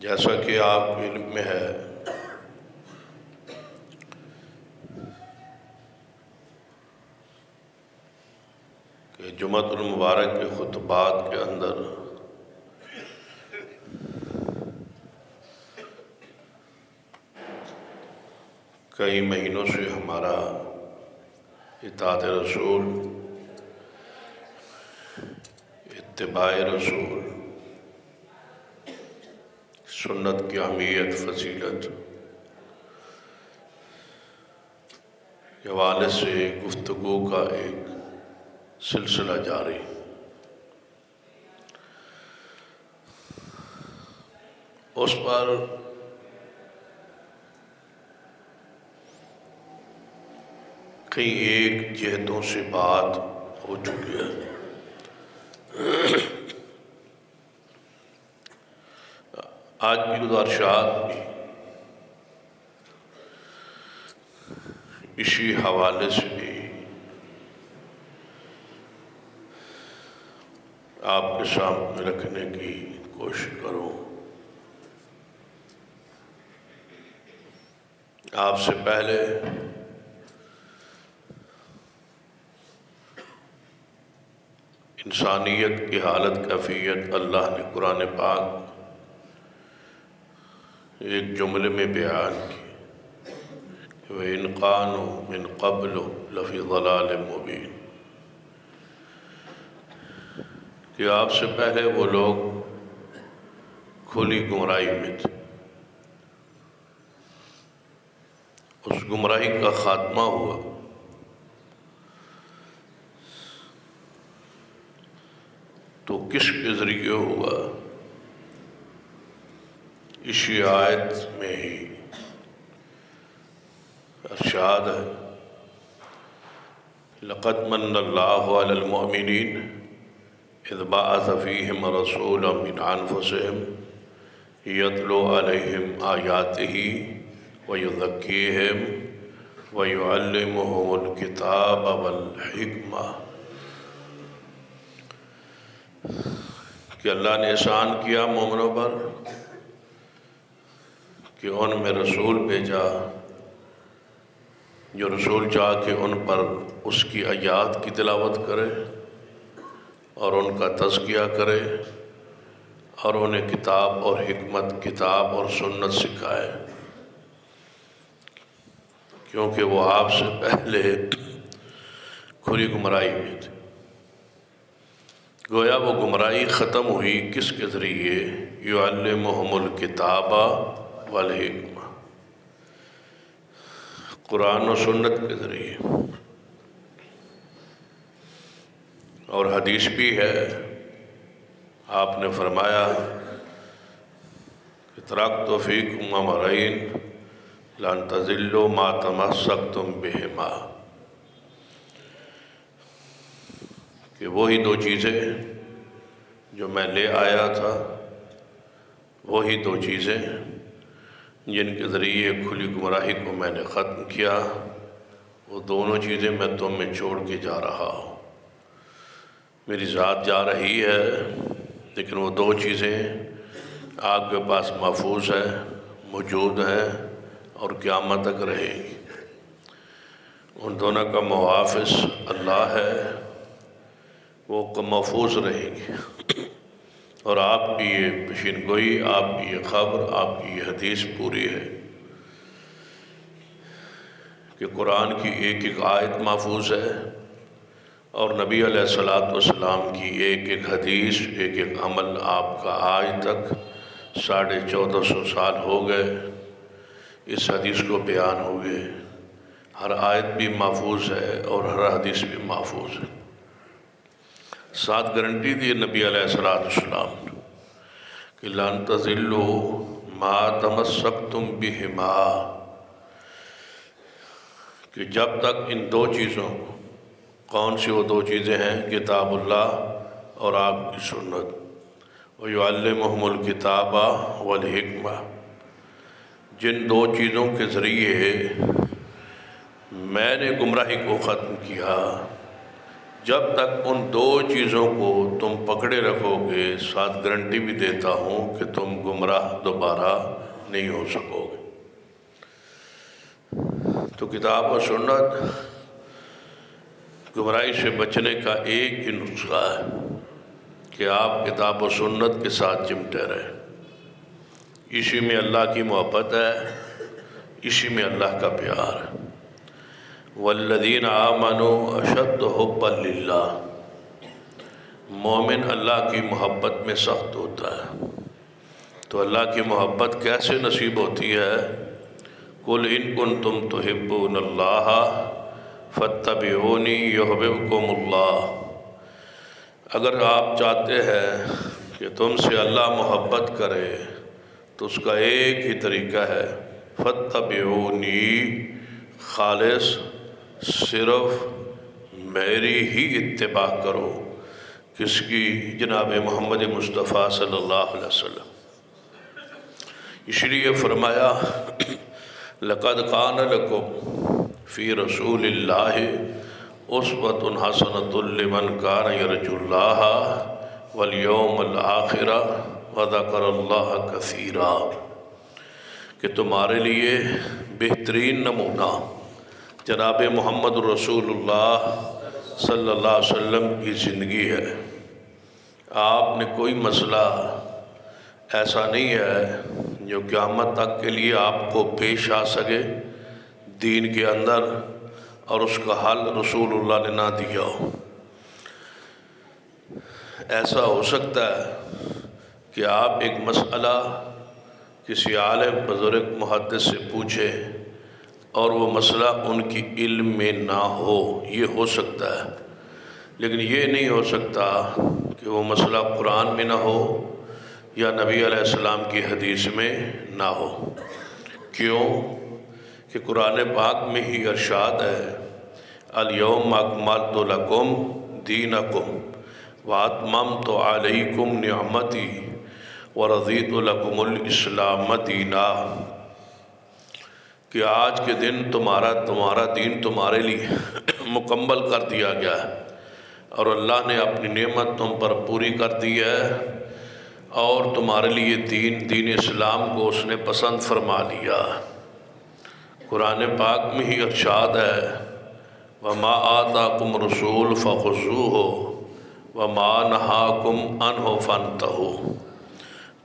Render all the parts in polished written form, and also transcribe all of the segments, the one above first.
جیسا کہ آپ علم میں ہے کہ جمعۃ المبارک کے خطبات کے اندر کئی مہینوں سے ہمارا اطاعت رسول، اتباع رسول، سنت کی اہمیت، فضیلت کے حوالے سے گفتگو کا ایک سلسلہ جاری۔ اس پر کئی ایک جہتوں سے بات ہو چکی ہے۔ آج کی گزارشات بھی اسی حوالے سے بھی آپ کے سامنے رکھنے کی کوشش کروں۔ آپ سے پہلے انسانیت کی حالت کیفیت اللہ نے قرآن پاک ایک جملے میں بیان کی کہ وَإِنْ كَانُوا مِنْ قَبْلُ لَفِي ضَلَالٍ مُبِينٍ، کہ آپ سے پہلے وہ لوگ کھلی گمراہی میں تھے۔ اس گمراہی کا خاتمہ ہوا تو کس کے ذریعے ہوا؟ اسی آیت میں ہی ارشاد ہے لَقَدْ مَنَّ اللَّهُ عَلَى الْمُؤْمِنِينَ إِذْ بَعَثَ فِيهِمْ رَسُولًا مِنْ أَنفُسِهِمْ يَتْلُو عَلَيْهِمْ آيَاتِهِ وَيُزَكِّيهِمْ وَيُعَلِّمُهُمُ الْكِتَابَ وَالْحِكْمَةَ، کہ اللہ نے احسان کیا مومنوں پر کہ ان میں رسول بھیجا جو رسول چاہ کے ان پر اس کی آیات کی تلاوت کرے اور ان کا تزکیہ کرے اور انہیں کتاب اور حکمت، کتاب اور سنت سکھائے، کیونکہ وہ آپ سے پہلے کھلی گمراہی میں تھے۔ گویا وہ گمراہی ختم ہوئی کس کے ذریعے؟ یعلمہم الکتاب والحکمہ، قرآن و سنت کے ذریعے۔ اور حدیث بھی ہے، آپ نے فرمایا کہ ترکت فیکم امرین لن تضلوا ما تمسکتم بہما، کہ وہی دو چیزیں جو میں لے آیا تھا، وہی دو چیزیں جن کے ذریعے کھلی گمراہی کو میں نے ختم کیا، وہ دونوں چیزیں میں تم میں چھوڑ کے جا رہا ہوں۔ میری ذات جا رہی ہے لیکن وہ دو چیزیں آپ کے پاس محفوظ ہیں، موجود ہیں اور قیامت تک رہیں گی۔ ان دونوں کا محافظ اللہ ہے، وہ محفوظ رہیں گی۔ اور آپ کی یہ پیشین گوئی، آپ کی یہ خبر، آپ کی یہ حدیث پوری ہے کہ قرآن کی ایک ایک آیت محفوظ ہے اور نبی علیہ السلام کی ایک ایک حدیث، ایک ایک عمل آپ کا آج تک 1450 سال ہو گئے اس حدیث کو بیان ہوئے۔ ہر آیت بھی محفوظ ہے اور ہر حدیث بھی محفوظ ہے۔ ساتھ گارنٹی دی نبی علیہ السلام کہ لن تضلوا ما تمسکتم بہما، کہ جب تک ان دو چیزوں، کون سی وہ دو چیزیں ہیں؟ کتاب اللہ اور آپ کی سنت، وَيُعَلِّمُهُمُ الْكِتَابَ وَالْحِكْمَةَ، جن دو چیزوں کے ذریعے میں نے گمراہی کو ختم کیا، جب تک ان دو چیزوں کو تم پکڑے رکھو گے، ساتھ گارنٹی بھی دیتا ہوں کہ تم گمراہ دوبارہ نہیں ہو سکو گے۔ تو کتاب و سنت گمراہی سے بچنے کا ایک ہی نسخہ ہے کہ آپ کتاب و سنت کے ساتھ چمٹے رہیں۔ اسی میں اللہ کی محبت ہے، اسی میں اللہ کا پیار ہے۔ والذین آمنوا اشد حبا للہ، مومن اللہ کی محبت میں سخت ہوتا ہے۔ تو اللہ کی محبت کیسے نصیب ہوتی ہے؟ قل ان کنتم تحبون اللہ فاتبعونی یحببکم اللہ، اگر آپ چاہتے ہیں کہ تم سے اللہ محبت کرے تو اس کا ایک ہی طریقہ ہے فاتبعونی، خالص صرف میری ہی اتباع کرو۔ کس کی؟ جناب محمد مصطفیٰ صلی اللہ علیہ وسلم۔ اس لیے فرمایا لَقَدْ كَانَ لَكُمْ فِي رَسُولِ اللَّهِ أُسْوَةٌ حَسَنَةٌ لِمَنْ كَانَ يَرْجُو اللَّهَ وَالْيَوْمَ الْآخِرَ وَذَكَرَ اللَّهَ كَثِيرًا، کہ تمہارے لیے بہترین نمونہ جناب محمد رسول اللہ صلی اللہ علیہ وسلم کی زندگی ہے۔ آپ نے کوئی مسئلہ ایسا نہیں ہے جو قیامت تک کے لیے آپ کو پیش آ سکے دین کے اندر اور اس کا حل رسول اللہ نے نہ دیا ہو۔ ایسا ہو سکتا ہے کہ آپ ایک مسئلہ کسی عالم بزرگ محدث سے پوچھیں اور وہ مسئلہ ان کی علم میں نہ ہو، یہ ہو سکتا ہے، لیکن یہ نہیں ہو سکتا کہ وہ مسئلہ قرآن میں نہ ہو یا نبی علیہ السلام کی حدیث میں نہ ہو۔ کیوں؟ کہ قرآن پاک میں ہی ارشاد ہے الیوم اکملت لکم دینکم واتممت علیکم نعمتی ورضیت لکم الاسلام دینا، کہ آج کے دن تمہارا دین تمہارے لیے مکمل کر دیا گیا ہے، اور اللہ نے اپنی نعمت تم پر پوری کر دی ہے، اور تمہارے لیے دین اسلام کو اس نے پسند فرما لیا۔ قرآن پاک میں ہی ارشاد ہے وَمَا آتَاكُمْ رَسُولٌ فَخُذُوهُ وَمَا نَهَاكُمْ عَنْهُ فَانْتَهُوا،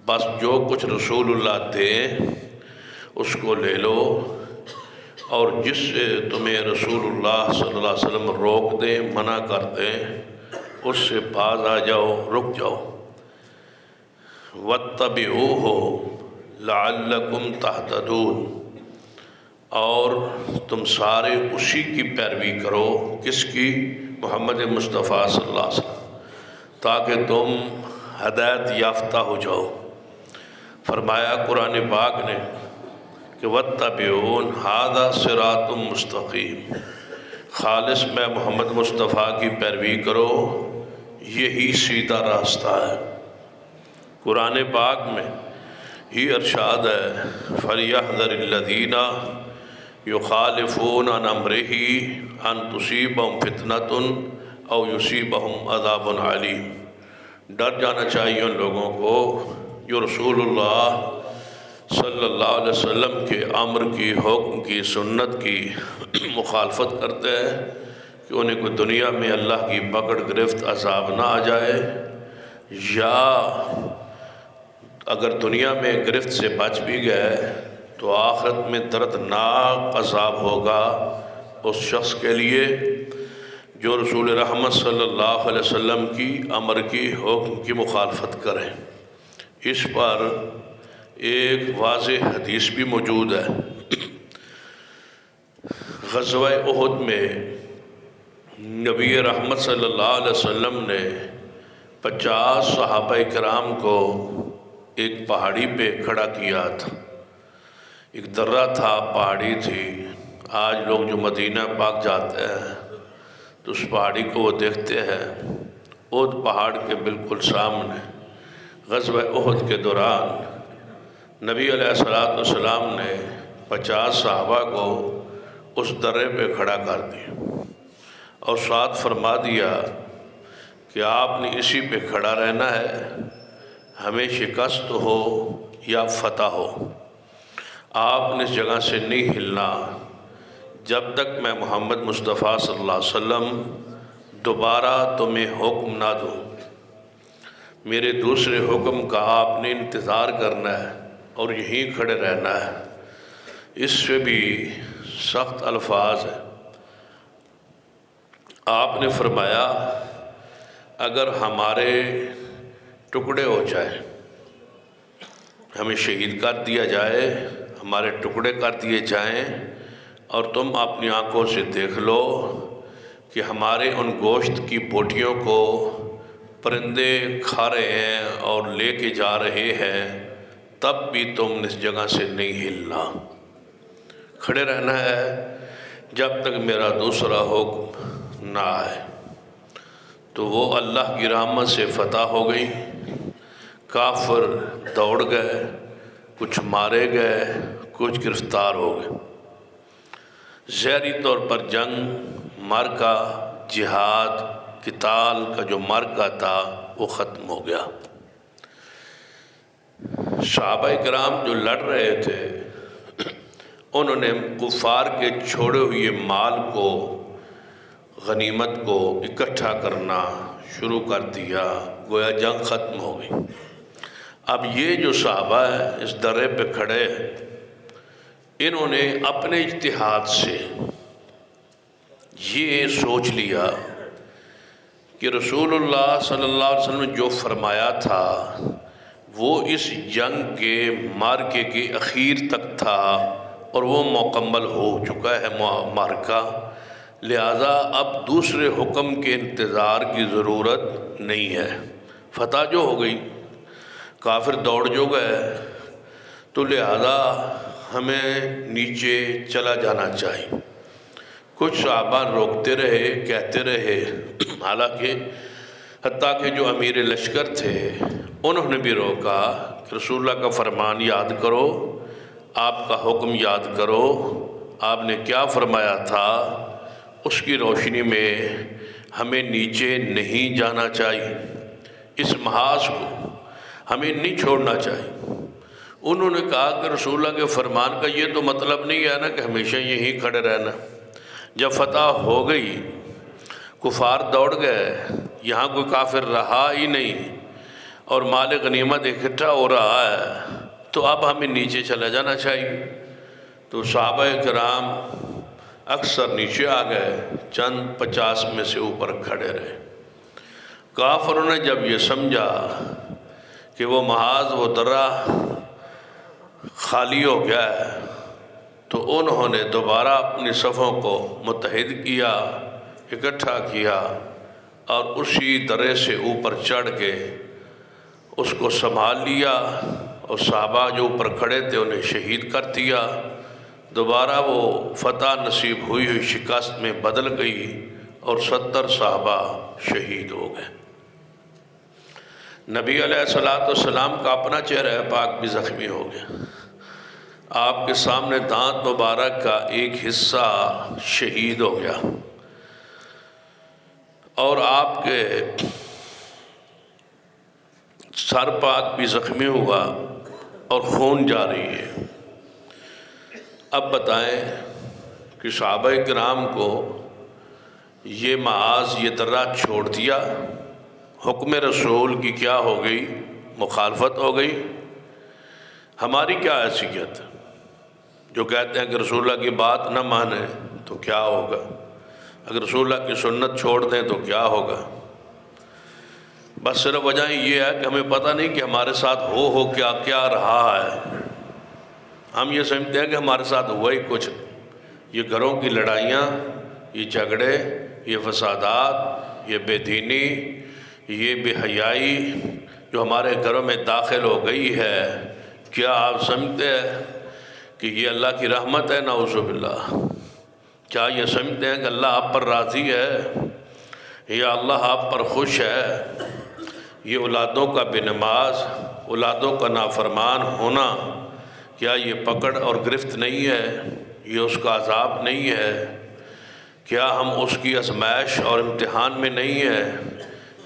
بس جو کچھ رسول اللہ دیں اس کو لے لو، اور جس سے تمہیں رسول اللہ صلی اللہ علیہ وسلم روک دیں، منع کر دیں، اس سے باز آ جاؤ، رک جاؤ۔ وَاتَّبِعُوهُ لَعَلَّكُمْ تَهْتَدُونَ، اور تم سارے اسی کی پیروی کرو، کس کی؟ محمد مصطفیٰ صلی اللہ علیہ وسلم، تاکہ تم ہدایت یافتہ ہو جاؤ۔ فرمایا قرآن پاک نے کہ وَاتَّبِعُونَ هَذَا صِرَاطٌ مُسْتَقِيمٌ، خالص میں محمد مصطفیٰ کی پیروی کرو، یہی سیدھا راستہ ہے۔ قرآن پاک میں ہی ارشاد ہے فَلْيَحْذَرِ الَّذِينَ يُخَالِفُونَ عَنْ أَمْرِهِ أَن تُصِيبَهُمْ فِتْنَةٌ أَوْ يُصِيبَهُمْ عَذَابٌ عَلِيمٌ، ڈر جانا چاہیے ان لوگوں کو جو رسول اللہ صلی اللہ علیہ وسلم کے امر کی، حکم کی، سنت کی مخالفت کرتے ہیں کہ انہیں کوئی دنیا میں اللہ کی پکڑ گرفت عذاب نہ آ جائے، یا اگر دنیا میں گرفت سے بچ بھی گئے تو آخرت میں دردناک عذاب ہوگا اس شخص کے لیے جو رسول رحمت صلی اللہ علیہ وسلم کی امر کی، حکم کی مخالفت کریں۔ اس پر ایک واضح حدیث بھی موجود ہے۔ غزوہ احد میں نبی رحمت صلی اللہ علیہ وسلم نے 50 صحابہ کرام کو ایک پہاڑی پہ کھڑا کیا تھا۔ ایک درہ تھا، پہاڑی تھی۔ آج لوگ جو مدینہ پاک جاتے ہیں تو اس پہاڑی کو وہ دیکھتے ہیں، احد پہاڑ کے بالکل سامنے غزوہ احد کے دوران نبی علیہ السلام نے 50 صحابہ کو اس درے پہ کھڑا کر دیا، اور ساتھ فرما دیا کہ آپ نے اسی پہ کھڑا رہنا ہے، ہمیں شکست ہو یا فتح ہو، آپ نے اس جگہ سے نہیں ہلنا جب تک میں محمد مصطفیٰ صلی اللہ علیہ وسلم دوبارہ تمہیں حکم نہ دوں۔ میرے دوسرے حکم کا آپ نے انتظار کرنا ہے اور یہیں کھڑے رہنا ہے۔ اس سے بھی سخت الفاظ ہیں۔ آپ نے فرمایا اگر ہمارے ٹکڑے ہو جائیں، ہمیں شہید کر دیا جائے، ہمارے ٹکڑے کر دیے جائیں، اور تم اپنی آنکھوں سے دیکھ لو کہ ہمارے ان گوشت کی بوٹیوں کو پرندے کھا رہے ہیں اور لے کے جا رہے ہیں، تب بھی تم اس جگہ سے نہیں ہلنا، کھڑے رہنا ہے جب تک میرا دوسرا حکم نہ آئے۔ تو وہ اللہ کی رحمت سے فتح ہو گئی، کافر دوڑ گئے، کچھ مارے گئے، کچھ گرفتار ہو گئے۔ ظاہری طور پر جنگ، معرکہ، جہاد، قتال کا جو معرکہ تھا وہ ختم ہو گیا۔ صحابہ کرام جو لڑ رہے تھے انہوں نے کفار کے چھوڑے ہوئے مال کو، غنیمت کو اکٹھا کرنا شروع کر دیا، گویا جنگ ختم ہو گئی۔ اب یہ جو صحابہ ہیں اس درے پہ کھڑے، انہوں نے اپنے اجتہاد سے یہ سوچ لیا کہ رسول اللہ صلی اللہ علیہ وسلم نے جو فرمایا تھا وہ اس جنگ کے معرکے کے اخیر تک تھا اور وہ مکمل ہو چکا ہے معرکہ، لہذا اب دوسرے حکم کے انتظار کی ضرورت نہیں ہے۔ فتح جو ہو گئی، کافر دوڑ جو گئے، تو لہذا ہمیں نیچے چلا جانا چاہیے۔ کچھ صحابہ روکتے رہے، کہتے رہے، حالانکہ حتیٰ کہ جو امیر لشکر تھے انہوں نے بھی روکا کہ رسول اللہ کا فرمان یاد کرو، آپ کا حکم یاد کرو، آپ نے کیا فرمایا تھا، اس کی روشنی میں ہمیں نیچے نہیں جانا چاہیے، اس محاذ کو ہمیں نہیں چھوڑنا چاہیے۔ انہوں نے کہا کہ رسول اللہ کے فرمان کا یہ تو مطلب نہیں ہے نا کہ ہمیشہ یہیں کھڑے رہنا۔ جب فتح ہو گئی، کفار دوڑ گئے، یہاں کوئی کافر رہا ہی نہیں اور مال غنیمت اکٹھا ہو رہا ہے، تو اب ہمیں نیچے چلا جانا چاہیے۔ تو صحابہ کرام اکثر نیچے آ گئے، چند 50 میں سے اوپر کھڑے رہے۔ کافروں نے جب یہ سمجھا کہ وہ محاذ، وہ درہ خالی ہو گیا ہے، تو انہوں نے دوبارہ اپنی صفوں کو متحد کیا، اکٹھا کیا، اور اسی درے سے اوپر چڑھ کے اس کو سنبھال لیا، اور صحابہ جو اوپر کھڑے تھے انہیں شہید کر دیا۔ دوبارہ وہ فتح نصیب ہوئی ہوئی شکست میں بدل گئی اور 70 صحابہ شہید ہو گئے۔ نبی علیہ السلام کا اپنا چہرہ پاک بھی زخمی ہو گیا، آپ کے سامنے دانت مبارک کا ایک حصہ شہید ہو گیا، اور آپ کے سر پاک بھی زخمی ہوا اور خون جاری ہے۔ اب بتائیں کہ صحابہ کرام کو یہ معاذ، یہ درہ چھوڑ دیا، حکم رسول کی کیا ہو گئی؟ مخالفت ہو گئی۔ ہماری کیا حیثیت؟ جو کہتے ہیں کہ رسول اللہ کی بات نہ مانیں تو کیا ہوگا، اگر رسول اللہ کی سنت چھوڑ دیں تو کیا ہوگا؟ بس صرف وجہ یہ ہے کہ ہمیں پتہ نہیں کہ ہمارے ساتھ ہو کیا رہا ہے۔ ہم یہ سمجھتے ہیں کہ ہمارے ساتھ ہوا ہی کچھ، یہ گھروں کی لڑائیاں، یہ جھگڑے، یہ فسادات، یہ بے دینی، یہ بے حیائی جو ہمارے گھروں میں داخل ہو گئی ہے، کیا آپ سمجھتے ہیں کہ یہ اللہ کی رحمت ہے؟ نعوذ باللہ۔ کیا یہ سمجھتے ہیں کہ اللہ آپ پر راضی ہے یا اللہ آپ پر خوش ہے؟ یہ اولادوں کا بے نماز، اولادوں کا نافرمان ہونا، کیا یہ پکڑ اور گرفت نہیں ہے؟ یہ اس کا عذاب نہیں ہے؟ کیا ہم اس کی آزمائش اور امتحان میں نہیں ہیں؟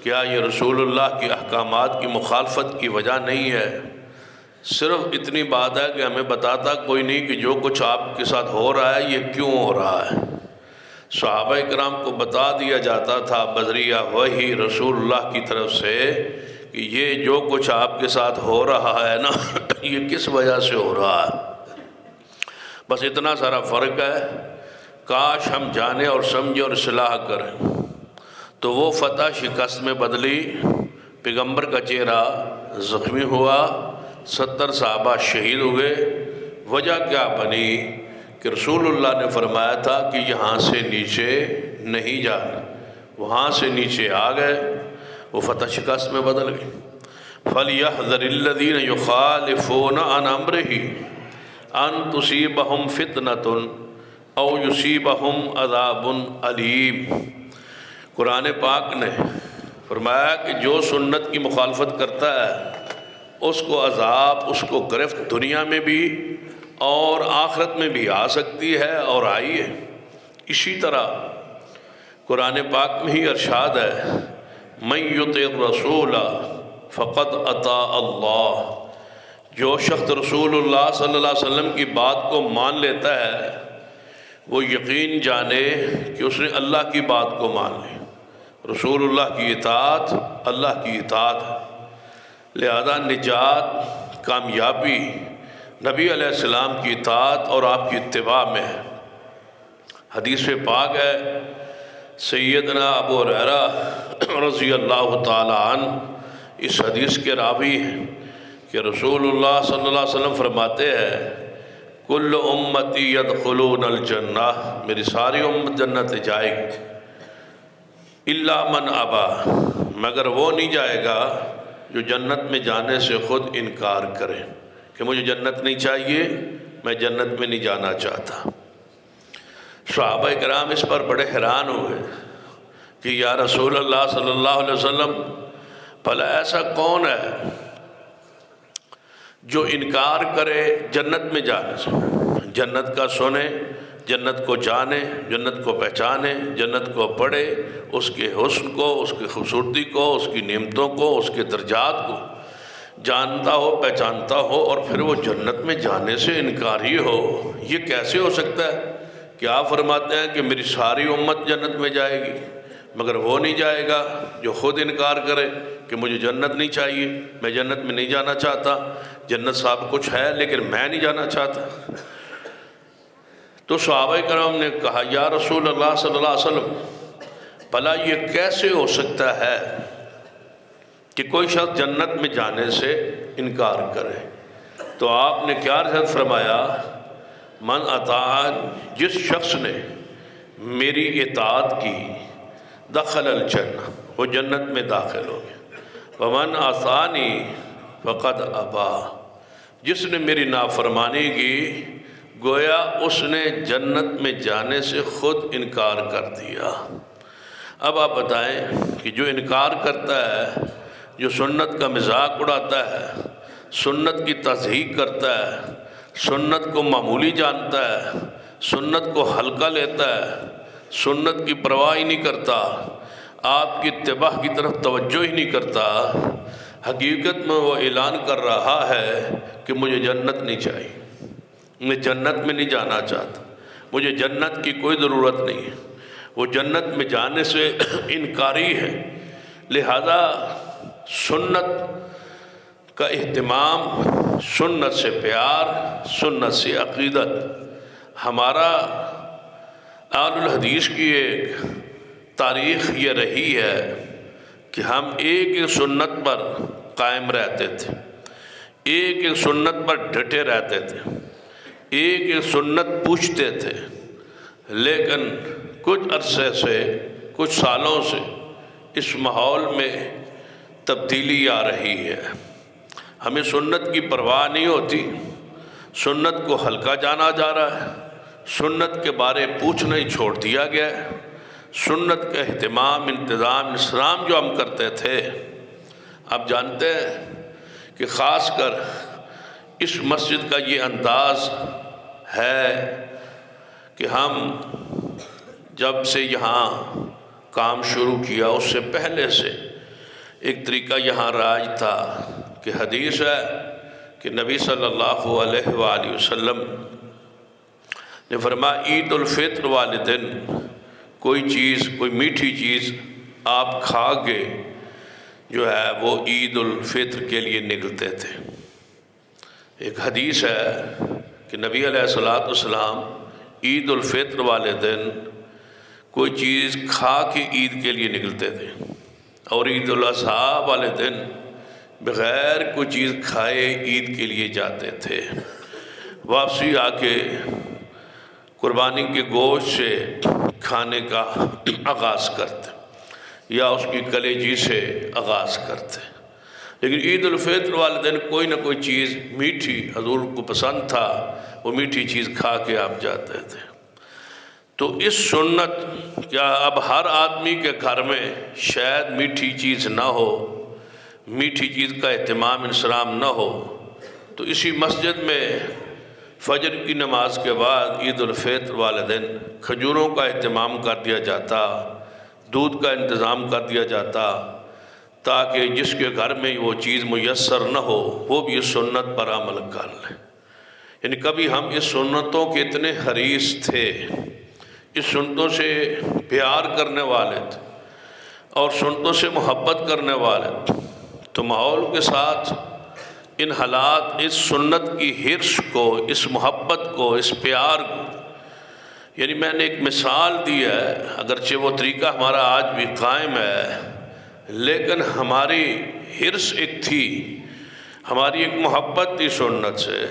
کیا یہ رسول اللہ کی احکامات کی مخالفت کی وجہ نہیں ہے؟ صرف اتنی بات ہے کہ ہمیں بتاتا کوئی نہیں کہ جو کچھ آپ کے ساتھ ہو رہا ہے یہ کیوں ہو رہا ہے۔ صحابہ کرام کو بتا دیا جاتا تھا بذریعہ وحی رسول اللہ کی طرف سے کہ یہ جو کچھ آپ کے ساتھ ہو رہا ہے نا یہ کس وجہ سے ہو رہا ہے۔ بس اتنا سارا فرق ہے، کاش ہم جانیں اور سمجھیں اور اصلاح کریں۔ تو وہ فتح شکست میں بدلی، پیغمبر کا چہرہ زخمی ہوا، 70 صحابہ شہید ہوئے۔ وجہ کیا بنی کہ رسول اللہ نے فرمایا تھا کہ یہاں سے نیچے نہیں جانا، وہاں سے نیچے آ گئے، وہ فتح شکست میں بدل گئی۔ فَلْيَحْذَرِ الَّذِينَ يُخَالِفُونَ عَنْ أَمْرِهِ أَن تُصِيبَهُمْ فِتْنَةٌ أَوْ يُصِيبَهُمْ عَذَابٌ أَلِيمٌ۔ قرآن پاک نے فرمایا کہ جو سنت کی مخالفت کرتا ہے اس کو عذاب، اس کو گرفت دنیا میں بھی اور آخرت میں بھی آ سکتی ہے اور آئی ہے۔ اسی طرح قرآن پاک میں ہی ارشاد ہے مَن يُطِعِ الرَّسُولَ فَقَدْ أَطَاعَ اللَّهُ، جو شخص رسول اللہ صلی اللہ علیہ وسلم کی بات کو مان لیتا ہے وہ یقین جانے کہ اس نے اللہ کی بات کو مان لی۔ رسول اللہ کی اطاعت اللہ کی اطاعت ہے، لہذا نجات، کامیابی نبی علیہ السلام کی اطاعت اور آپ کی اتباع میں ہے۔ حدیث پاک ہے، سیدنا ابو ہریرہ رضی اللہ تعالی عنہ اس حدیث کے راوی ہیں کہ رسول اللہ صلی اللہ علیہ وسلم فرماتے ہیں کل امتی یدخلون الجنہ، میری ساری امت جنت جائے گی، الا من ابا، مگر وہ نہیں جائے گا جو جنت میں جانے سے خود انکار کرے کہ مجھے جنت نہیں چاہیے، میں جنت میں نہیں جانا چاہتا۔ صحابہ کرام اس پر بڑے حیران ہوئے کہ یا رسول اللہ صلی اللہ علیہ وسلم بھلا ایسا کون ہے جو انکار کرے جنت میں جانے سے؟ جنت کا سنے، جنت کو جانے، جنت کو پہچانے، جنت کو پڑھے، اس کے حسن کو، اس کی خوبصورتی کو، اس کی نعمتوں کو، اس کے درجات کو جانتا ہو، پہچانتا ہو، اور پھر وہ جنت میں جانے سے انکاری ہو، یہ کیسے ہو سکتا ہے؟ کہ آپ فرماتے ہیں کہ میری ساری امت جنت میں جائے گی مگر وہ نہیں جائے گا جو خود انکار کرے کہ مجھے جنت نہیں چاہیے، میں جنت میں نہیں جانا چاہتا، جنت صاحب کچھ ہے لیکن میں نہیں جانا چاہتا۔ تو صحابہ کرام نے کہا یا رسول اللہ صلی اللہ علیہ وسلم بھلا یہ کیسے ہو سکتا ہے کہ کوئی شخص جنت میں جانے سے انکار کرے؟ تو آپ نے کیا ارشاد فرمایا من اطاعن، جس شخص نے میری اطاعت کی دخل الجنہ، وہ جنت میں داخل ہو گیا، ومن عصانی فقد ابا، جس نے میری نافرمانی کی گویا اس نے جنت میں جانے سے خود انکار کر دیا۔ اب آپ بتائیں کہ جو انکار کرتا ہے، جو سنت کا مذاق اڑاتا ہے، سنت کی تضحیق کرتا ہے، سنت کو معمولی جانتا ہے، سنت کو ہلکا لیتا ہے، سنت کی پرواہ ہی نہیں کرتا، آپ کی اتباع کی طرف توجہ ہی نہیں کرتا، حقیقت میں وہ اعلان کر رہا ہے کہ مجھے جنت نہیں چاہیے، میں جنت میں نہیں جانا چاہتا، مجھے جنت کی کوئی ضرورت نہیں ہے، وہ جنت میں جانے سے انکاری ہے۔ لہذا سنت کا اہتمام، سنت سے پیار، سنت سے عقیدت، ہمارا اہل الحدیث کی ایک تاریخ یہ رہی ہے کہ ہم ایک ایک سنت پر قائم رہتے تھے، ایک ایک سنت پر ڈٹے رہتے تھے، ایک ایک سنت پوچھتے تھے، لیکن کچھ عرصے سے، کچھ سالوں سے اس ماحول میں تبدیلی آ رہی ہے۔ ہمیں سنت کی پرواہ نہیں ہوتی، سنت کو ہلکا جانا جا رہا ہے، سنت کے بارے پوچھنا ہی چھوڑ دیا گیا ہے۔ سنت کا اہتمام، انتظام، اسلام جو ہم کرتے تھے، آپ جانتے ہیں کہ خاص کر اس مسجد کا یہ انداز ہے کہ ہم جب سے یہاں کام شروع کیا اس سے پہلے سے ایک طریقہ یہاں راج تھا کہ حدیث ہے کہ نبی صلی اللہ علیہ وآلہ وسلم نے فرمایا عید الفطر والے دن کوئی میٹھی چیز آپ کھا کے جو ہے وہ عید الفطر کے لیے نکلتے تھے۔ ایک حدیث ہے کہ نبی علیہ السلام عید الفطر والے دن کوئی چیز کھا کے عید کے لیے نکلتے تھے، اور عید الاضحیٰ والے دن بغیر کوئی چیز کھائے عید کے لیے جاتے تھے۔ واپسی آ کے قربانی کے گوشت سے کھانے کا آغاز کرتے یا اس کی کلیجی سے آغاز کرتے، لیکن عید الفطر والے دن کوئی نہ کوئی چیز میٹھی حضور کو پسند تھا، وہ میٹھی چیز کھا کے آپ جاتے تھے۔ تو اس سنت کیا اب ہر آدمی کے گھر میں شاید میٹھی چیز نہ ہو، میٹھی چیز کا اہتمام انسلام نہ ہو، تو اسی مسجد میں فجر کی نماز کے بعد عید الفطر والے دن کھجوروں کا اہتمام کر دیا جاتا، دودھ کا انتظام کر دیا جاتا، تاکہ جس کے گھر میں وہ چیز میسر نہ ہو وہ بھی اس سنت پر عمل کر لے۔ یعنی کبھی ہم اس سنتوں کے اتنے حریص تھے، اس سنتوں سے پیار کرنے والے تھے اور سنتوں سے محبت کرنے والے تھے، تو ماحول کے ساتھ ان حالات اس سنت کی حرص کو، اس محبت کو، اس پیار کو، یعنی میں نے ایک مثال دی ہے، اگرچہ وہ طریقہ ہمارا آج بھی قائم ہے، لیکن ہماری حرص ایک تھی، ہماری ایک محبت تھی سنت سے،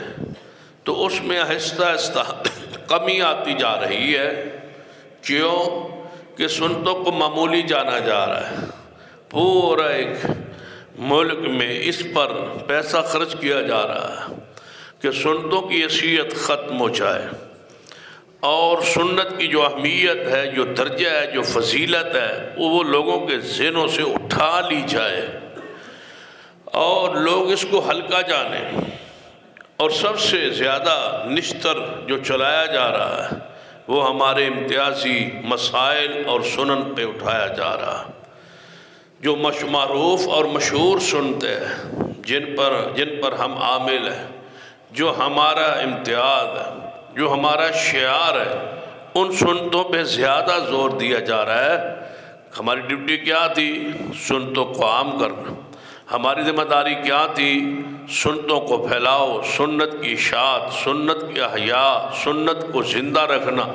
تو اس میں آہستہ آہستہ کمی آتی جا رہی ہے۔ کیوں کہ سنتوں کو معمولی جانا جا رہا ہے، پورا ایک ملک میں اس پر پیسہ خرچ کیا جا رہا ہے کہ سنتوں کی حیثیت ختم ہو جائے، اور سنت کی جو اہمیت ہے، جو درجہ ہے، جو فضیلت ہے، وہ لوگوں کے ذہنوں سے اٹھا لی جائے اور لوگ اس کو ہلکا جانیں، اور سب سے زیادہ نشتر جو چلایا جا رہا ہے وہ ہمارے امتیازی مسائل اور سنن پہ اٹھایا جا رہا ہے، جو معروف اور مشہور سنتے ہیں، جن پر ہم عامل ہیں، جو ہمارا امتیاز ہے، جو ہمارا شعار ہے، ان سنتوں پہ زیادہ زور دیا جا رہا ہے۔ ہماری ڈیوٹی کیا تھی؟ سنتوں کو عام کرنا۔ ہماری ذمہ داری کیا تھی؟ سنتوں کو پھیلاؤ، سنت کی اشاعت، سنت کی احیاء، سنت کو زندہ رکھنا،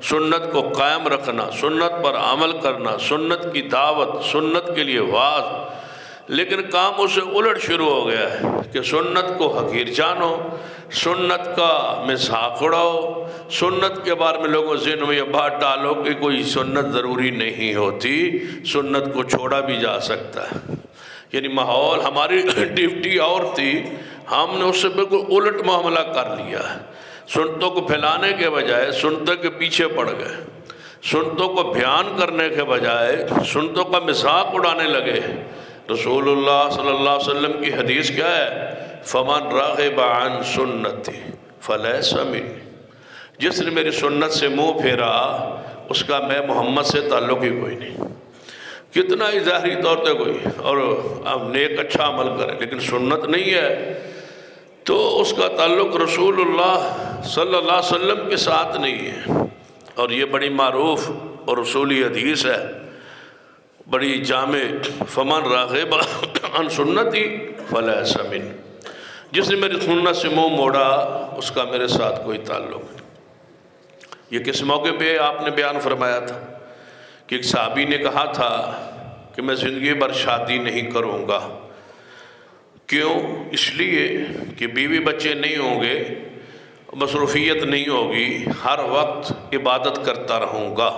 سنت کو قائم رکھنا، سنت پر عمل کرنا، سنت کی دعوت، سنت کے لیے واعظ۔ لیکن کام اسے الٹ شروع ہو گیا ہے کہ سنت کو حقیر جانو، سنت کا مذاق اڑاؤ، سنت کے بارے میں لوگوں ذہن میں یہ بات ڈالو کہ کوئی سنت ضروری نہیں ہوتی، سنت کو چھوڑا بھی جا سکتا ہے۔ یعنی ماحول، ہماری ڈیوٹی اور تھی، ہم نے اس سے بالکل الٹ معاملہ کر لیا ہے۔ سنتوں کو پھیلانے کے بجائے سنتوں کے پیچھے پڑ گئے، سنتوں کو بیان کرنے کے بجائے سنتوں کا مذاق اڑانے لگے۔ رسول اللہ صلی اللہ علیہ وسلم کی حدیث کیا ہے؟ فَمَنْ رَغِبَ عَنْ سُنَّتِي فَلَيْسَ مِنِّي، جس نے میری سنت سے منہ پھیرا اس کا میں محمد سے تعلق ہی کوئی نہیں۔ کتنا ہی ظاہری طور پہ کوئی اور نیک اچھا عمل کرے لیکن سنت نہیں ہے تو اس کا تعلق رسول اللہ صلی اللہ علیہ وسلم کے ساتھ نہیں ہے۔ اور یہ بڑی معروف اور رسولی حدیث ہے، بڑی جامع، فمن راغب عن سنتی فلیس منی، جس نے میری سنت سے منہ موڑا اس کا میرے ساتھ کوئی تعلق نہیں۔ یہ کس موقع پہ آپ نے بیان فرمایا تھا کہ ایک صحابی نے کہا تھا کہ میں زندگی بھر شادی نہیں کروں گا۔ کیوں؟ اس لیے کہ بیوی بچے نہیں ہوں گے، مصروفیت نہیں ہوگی، ہر وقت عبادت کرتا رہوں گا،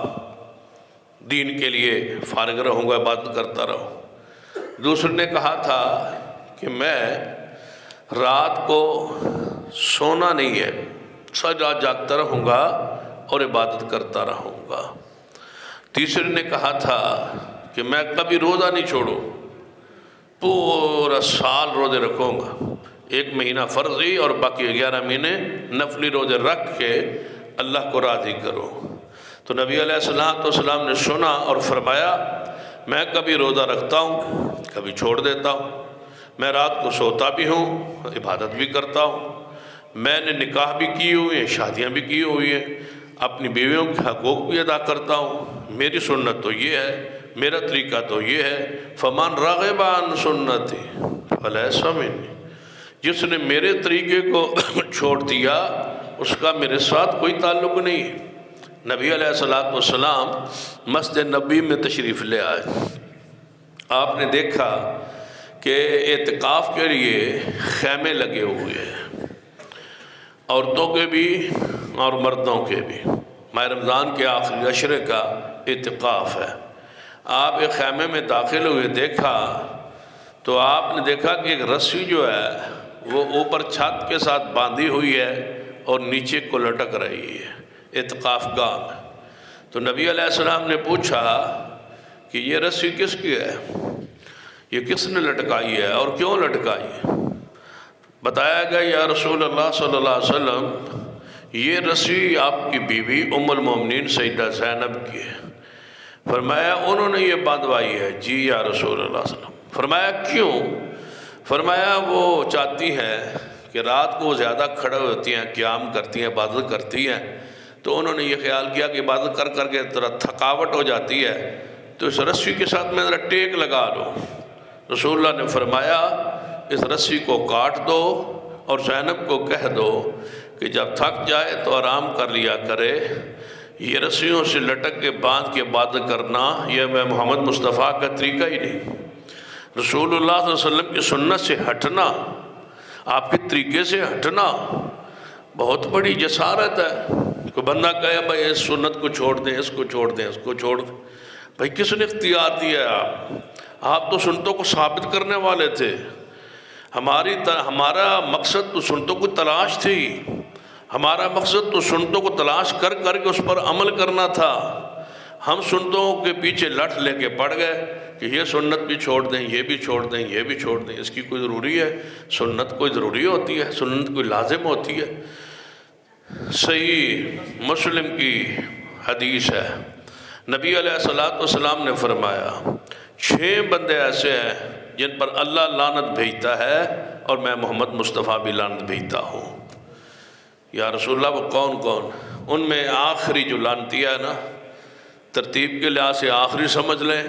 دین کے لیے فارغ رہوں گا، عبادت کرتا رہوں۔ دوسرے نے کہا تھا کہ میں رات کو سونا نہیں ہے، ساری رات جاگتا رہوں گا اور عبادت کرتا رہوں گا۔ تیسرے نے کہا تھا کہ میں کبھی روزہ نہیں چھوڑوں، پورا سال روزے رکھوں گا، 1 مہینہ فرضی اور باقی 11 مہینے نفلی روزے رکھ کے اللہ کو راضی کرو۔ تو نبی علیہ السلام نے سنا اور فرمایا میں کبھی روزہ رکھتا ہوں کبھی چھوڑ دیتا ہوں، میں رات کو سوتا بھی ہوں عبادت بھی کرتا ہوں، میں نے نکاح بھی کی ہوئی ہیں شادیاں بھی کی ہوئی ہیں، اپنی بیویوں کے حقوق بھی ادا کرتا ہوں، میری سنت تو یہ ہے، میرا طریقہ تو یہ ہے، فمن رغب عن سنتی فلیس منی، جس نے میرے طریقے کو چھوڑ دیا اس کا میرے ساتھ کوئی تعلق نہیں ہے۔ نبی علیہ السلام مسجد نبی میں تشریف لے آئے، آپ نے دیکھا کہ اعتکاف کے لیے خیمے لگے ہوئے ہیں، عورتوں کے بھی اور مردوں کے بھی، ماہ رمضان کے آخری عشرے کا اعتکاف ہے۔ آپ ایک خیمے میں داخل ہوئے، دیکھا تو آپ نے دیکھا کہ ایک رسی جو ہے وہ اوپر چھت کے ساتھ باندھی ہوئی ہے اور نیچے کو لٹک رہی ہے اعتکاف گاہ میں۔ تو نبی علیہ السلام نے پوچھا کہ یہ رسی کس کی ہے، یہ کس نے لٹکائی ہے اور کیوں لٹکائی ہے؟ بتایا گیا یا رسول اللہ صلی اللہ علیہ وسلم یہ رسی آپ کی بیوی ام المومنین سیدہ زینب کی ہے۔ فرمایا انہوں نے یہ باندھوائی ہے؟ جی یا رسول اللہ صلی اللہ علیہ وسلم۔ فرمایا کیوں؟ فرمایا وہ چاہتی ہیں کہ رات کو زیادہ کھڑے ہوتی ہیں، قیام کرتی ہیں، عبادت کرتی ہیں، تو انہوں نے یہ خیال کیا کہ عبادت کر کر کے ذرا تھکاوٹ ہو جاتی ہے تو اس رسی کے ساتھ میں ذرا ٹیک لگا لو۔ رسول اللہ نے فرمایا اس رسی کو کاٹ دو اور زینب کو کہہ دو کہ جب تھک جائے تو آرام کر لیا کرے، یہ رسیوں سے لٹک کے باندھ کے عبادت کرنا یہ میں محمد مصطفیٰ کا طریقہ ہی نہیں۔ رسول اللہ صلی اللہ علیہ وسلم کی سنت سے ہٹنا، آپ کے طریقے سے ہٹنا بہت بڑی جسارت ہے۔ کوئی بندہ کہے بھائی اس سنت کو چھوڑ دیں، اس کو چھوڑ دیں، اس کو چھوڑ دیں، بھائی کس نے اختیار دیا ہے؟ آپ تو سنتوں کو ثابت کرنے والے تھے، ہمارا مقصد تو سنتوں کو تلاش تھی، ہمارا مقصد تو سنتوں کو تلاش کر کر کے اس پر عمل کرنا تھا۔ ہم سنتوں کے پیچھے لٹ لے کے پڑ گئے کہ یہ سنت بھی چھوڑ دیں، یہ بھی چھوڑ دیں، یہ بھی چھوڑ دیں، اس کی کوئی ضروری ہے؟ سنت کوئی ضروری ہوتی ہے؟ سنت کوئی لازم ہوتی ہے؟ صحیح مسلم کی حدیث ہے، نبی علیہ السلام نے فرمایا 6 بندے ایسے ہیں جن پر اللہ لعنت بھیجتا ہے اور میں محمد مصطفیٰ بھی لعنت بھیجتا ہوں۔ یا رسول اللہ وہ کون کون؟ ان میں آخری جو لعنتی ہے نا، ترتیب کے لحاظ سے آخری سمجھ لیں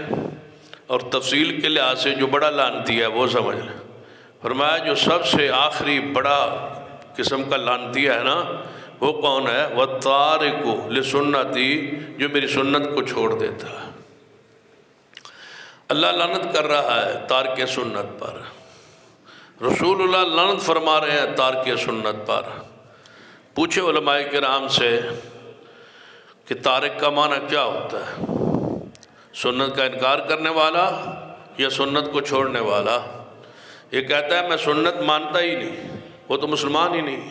اور تفصیل کے لحاظ سے جو بڑا لعنتی ہے وہ سمجھ لیں۔ فرمایا جو سب سے آخری بڑا قسم کا لعنتی ہے نا وہ کون ہے؟ وَالتَّارِكُ لِسُنَّتِي، جو میری سنت کو چھوڑ دیتا ہے۔ اللہ لعنت کر رہا ہے تارک سنت پر، رسول اللہ لعنت فرما رہے ہیں تارک سنت پر۔ پوچھے علماء کرام سے کہ تارک کا معنی کیا ہوتا ہے؟ سنت کا انکار کرنے والا یا سنت کو چھوڑنے والا؟ یہ کہتا ہے میں سنت مانتا ہی نہیں، وہ تو مسلمان ہی نہیں۔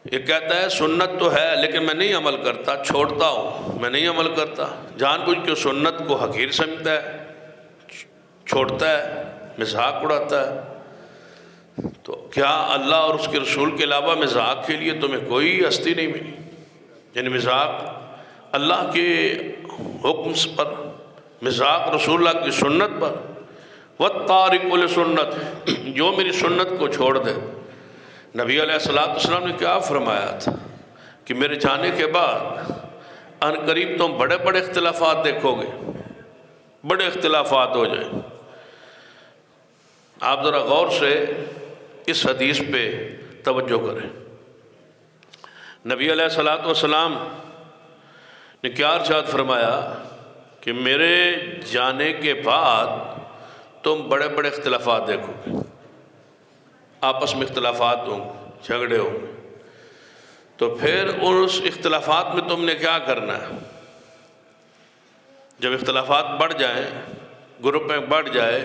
یہ کہتا ہے سنت تو ہے لیکن میں نہیں عمل کرتا، چھوڑتا ہوں، میں نہیں عمل کرتا، جان بوجھ کے سنت کو حقیر سمجھتا ہے، چھوڑتا ہے، مذاق اڑاتا ہے۔ تو کیا اللہ اور اس کے رسول کے علاوہ مذاق کے لیے تمہیں کوئی ہستی نہیں ملی؟ یعنی مذاق اللہ کے حکم پر، مذاق رسول اللہ کی سنت پر۔ وَالتَّارِكُ لِسُنَّتِ، جو میری سنت کو چھوڑ دے۔ نبی علیہ السلام نے کیا فرمایا تھا کہ میرے جانے کے بعد ان قریب تم بڑے بڑے اختلافات دیکھو گے، بڑے اختلافات ہو جائیں۔ آپ ذرا غور سے اس حدیث پہ توجہ کریں۔ نبی علیہ السلام نے کیا ارشاد فرمایا کہ میرے جانے کے بعد تم بڑے بڑے اختلافات دیکھو گے، آپس میں اختلافات ہوں گے، جھگڑے ہوں گے۔ تو پھر اس اختلافات میں تم نے کیا کرنا ہے؟ جب اختلافات بڑھ جائیں، گروپ میں بڑھ جائے،